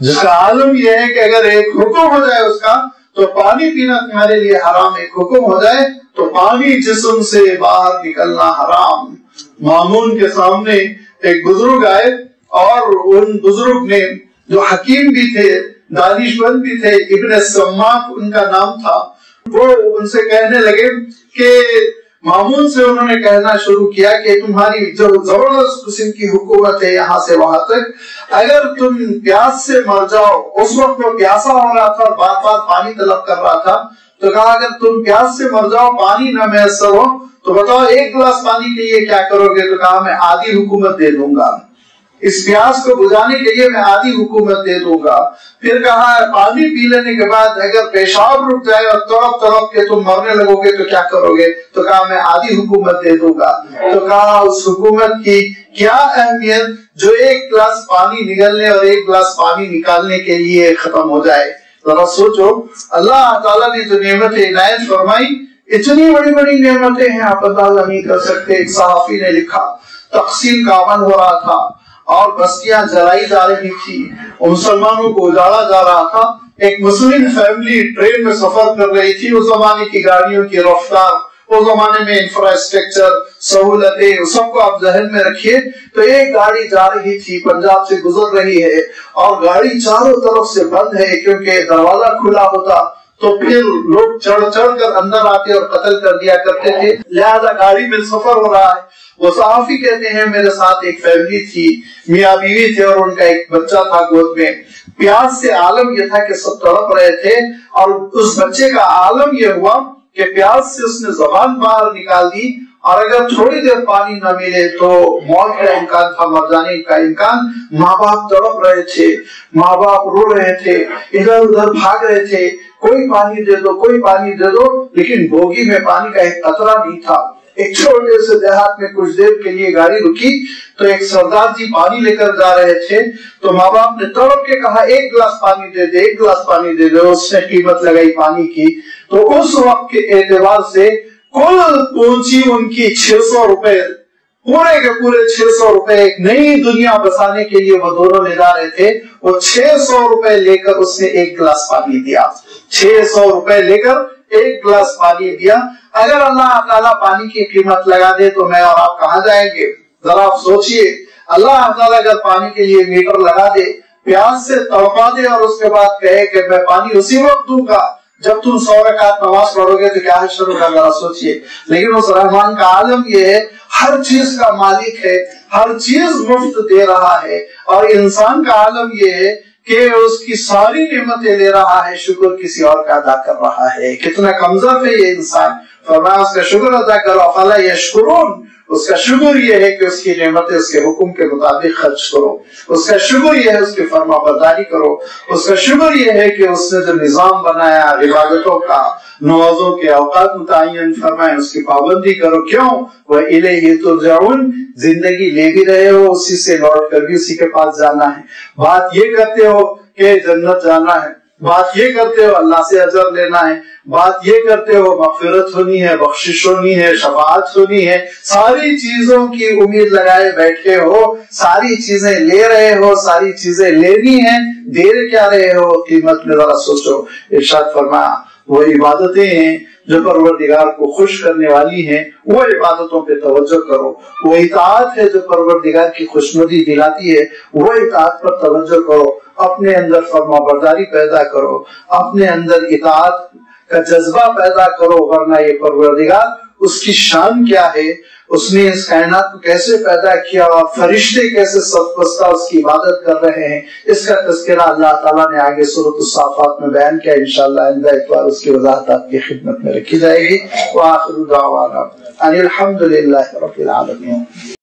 جس کا عالم یہ ہے کہ اگر ایک حکم ہو جائے اس کا تو پانی پینا تمہارے لیے حرام، ایک حکم ہو جائے تو پانی جسم سے باہر نکلنا حرام۔ مامون کے سامنے ایک بزرگ آئے اور ان بزرگ نے جو حکیم بھی تھے، دانش مند بھی تھے، ابن سماک ان کا نام تھا، وہ ان سے کہنے لگے کہ مامون سے انہوں نے کہنا شروع کیا کہ تمہاری جو زبردست قسم کی حکومت ہے یہاں سے وہاں تک، اگر تم پیاس سے مر جاؤ، اس وقت وہ پیاسا ہو رہا تھا، بار بار پانی طلب کر رہا تھا، تو کہا اگر تم پیاس سے مر جاؤ، پانی نہ میسر ہو تو بتاؤ ایک گلاس پانی کے لیے کیا کرو گے؟ تو کہا میں آدھی حکومت دے دوں گا، اس پیاس کو بجھانے کے لیے میں آدھی حکومت دے دوں گا۔ پھر کہا پانی پی لینے کے بعد اگر پیشاب رک جائے اور تڑپ تڑپ کے تم مرنے لگو گے تو کیا کرو گے؟ تو کہا میں آدھی حکومت دے دوں گا۔ تو کہا اس حکومت کی کیا اہمیت جو ایک گلاس پانی نگلنے اور ایک گلاس پانی نکالنے کے لیے ختم ہو جائے۔ ذرا سوچو، اللہ تعالیٰ نے جو نعمتیں عنایت فرمائی، اتنی بڑی بڑی نعمتیں ہیں آپ اندازہ نہیں کر سکتے۔ ایک صحافی نے لکھا تقسیم کا عمل ہو رہا تھا اور بستیاں جلائی جا رہی تھی، مسلمانوں کو اجاڑا جا رہا تھا، ایک مسلم فیملی ٹرین میں سفر کر رہی تھی، اس زمانے کی گاڑیوں کی رفتار، اس زمانے میں انفراسٹرکچر، سہولتیں، سب کو آپ ذہن میں رکھیے۔ تو ایک گاڑی جا رہی تھی، پنجاب سے گزر رہی ہے اور گاڑی چاروں طرف سے بند ہے کیونکہ دروازہ کھلا ہوتا تو پھر لوگ چڑھ چڑھ کر اندر آتے اور قتل کر دیا کرتے تھے، لہذا گاڑی میں سفر ہو رہا ہے۔ وہ صحافی کہتے ہیں میرے ساتھ ایک فیملی تھی، میاں بیوی تھے اور ان کا ایک بچہ تھا گود میں۔ پیاس سے عالم یہ تھا کہ سب تڑپ رہے تھے اور اس بچے کا عالم یہ ہوا کہ پیاس سے اس نے زبان باہر نکال دی اور اگر تھوڑی دیر پانی نہ ملے تو موت کا امکان تھا، مر جانے کا امکان۔ ماں باپ تڑپ رہے تھے، ماں باپ رو رہے تھے، ادھر ادھر بھاگ رہے تھے، کوئی پانی دے دو، کوئی پانی دے دو، لیکن بوگی میں پانی کا ایک قطرہ نہیں تھا۔ ایک چھوٹے سے دیہات میں کچھ دیر کے لیے گاڑی رکی تو ایک سردار جی پانی لے کر جا رہے تھے، تو ماں باپ نے تڑپ کے کہا ایک گلاس پانی دے دے، ایک گلاس پانی دے دے۔ اس نے قیمت لگائی پانی کی، تو اس وقت کے اعتبار سے کل پونچی ان کی 600 روپے، پورے کے پورے 600 روپے ایک نئی دنیا بسانے کے لیے وہ دونوں لے جا رہے تھے۔ وہ 600 روپے لے کر اس نے ایک گلاس پانی دیا، 600 روپے لے کر ایک گلاس پانی دیا۔ اگر اللہ تعالیٰ پانی کی قیمت لگا دے تو میں اور آپ کہاں جائیں گے؟ ذرا آپ سوچئے، اللہ تعالیٰ اگر پانی کے لیے میٹر لگا دے، پیاس سے تڑپا دے اور اس کے بعد کہے کہ میں پانی اسی وقت دوں گا جب تم 100 رکعت نماز پڑھو گے تو کیا حشر ہوگا، ذرا سوچئے۔ لیکن اس رحمان کا عالم یہ ہے، ہر چیز کا مالک ہے، ہر چیز مفت دے رہا ہے، اور انسان کا عالم یہ ہے کہ اس کی ساری نعمتیں لے رہا ہے، شکر کسی اور کا ادا کر رہا ہے۔ کتنا کمزور ہے یہ انسان، فرمایا اس کا شکر ادا کرو، افلا یشکرون۔ اس کا شکر یہ ہے کہ اس کی نعمتیں اس کے حکم کے مطابق خرچ کرو، اس کا شکر یہ ہے اس کی فرما برداری کرو، اس کا شکر یہ ہے کہ اس نے جو نظام بنایا عبادتوں کا، نمازوں کے اوقات متعین فرمائے، اس کی پابندی کرو۔ کیوں؟ وَإِلَيْهِ تُرْجَعُونَ، زندگی لے بھی رہے ہو، اسی سے لوٹ کر بھی اسی کے پاس جانا ہے۔ بات یہ کرتے ہو کہ جنت جانا ہے، بات یہ کرتے ہو اللہ سے اجر لینا ہے، بات یہ کرتے ہو مغفرت ہونی ہے، بخشش ہونی ہے، شفاعت ہونی ہے، ساری چیزوں کی امید لگائے بیٹھے ہو، ساری چیزیں لے رہے ہو، ساری چیزیں لینی ہیں، دیر کیا رہے ہو؟ قیمت میں ذرا سوچو۔ ارشاد فرمایا وہ عبادتیں ہیں جو پروردگار کو خوش کرنے والی ہیں، وہ عبادتوں پہ توجہ کرو۔ وہ اطاعت ہے جو پروردگار کی خوشنودی دلاتی ہے، وہ اطاعت پر توجہ کرو۔ اپنے اندر فرما برداری پیدا کرو، اپنے اندر اطاعت کا جذبہ پیدا کرو، ورنہ یہ پروردگار اس کی شان کیا ہے، اس نے اس کائنات کو کیسے پیدا کیا اور فرشتے کیسے صف بستہ اس کی عبادت کر رہے ہیں، اس کا تذکرہ اللہ تعالیٰ نے آگے سورۃ الصافات میں بیان کیا. انشاءاللہ آئندہ ایک بار اس کی وضاحت آپ کی خدمت میں رکھی جائے گی. وآخر دعوانا ان الحمد للہ رب العالمین.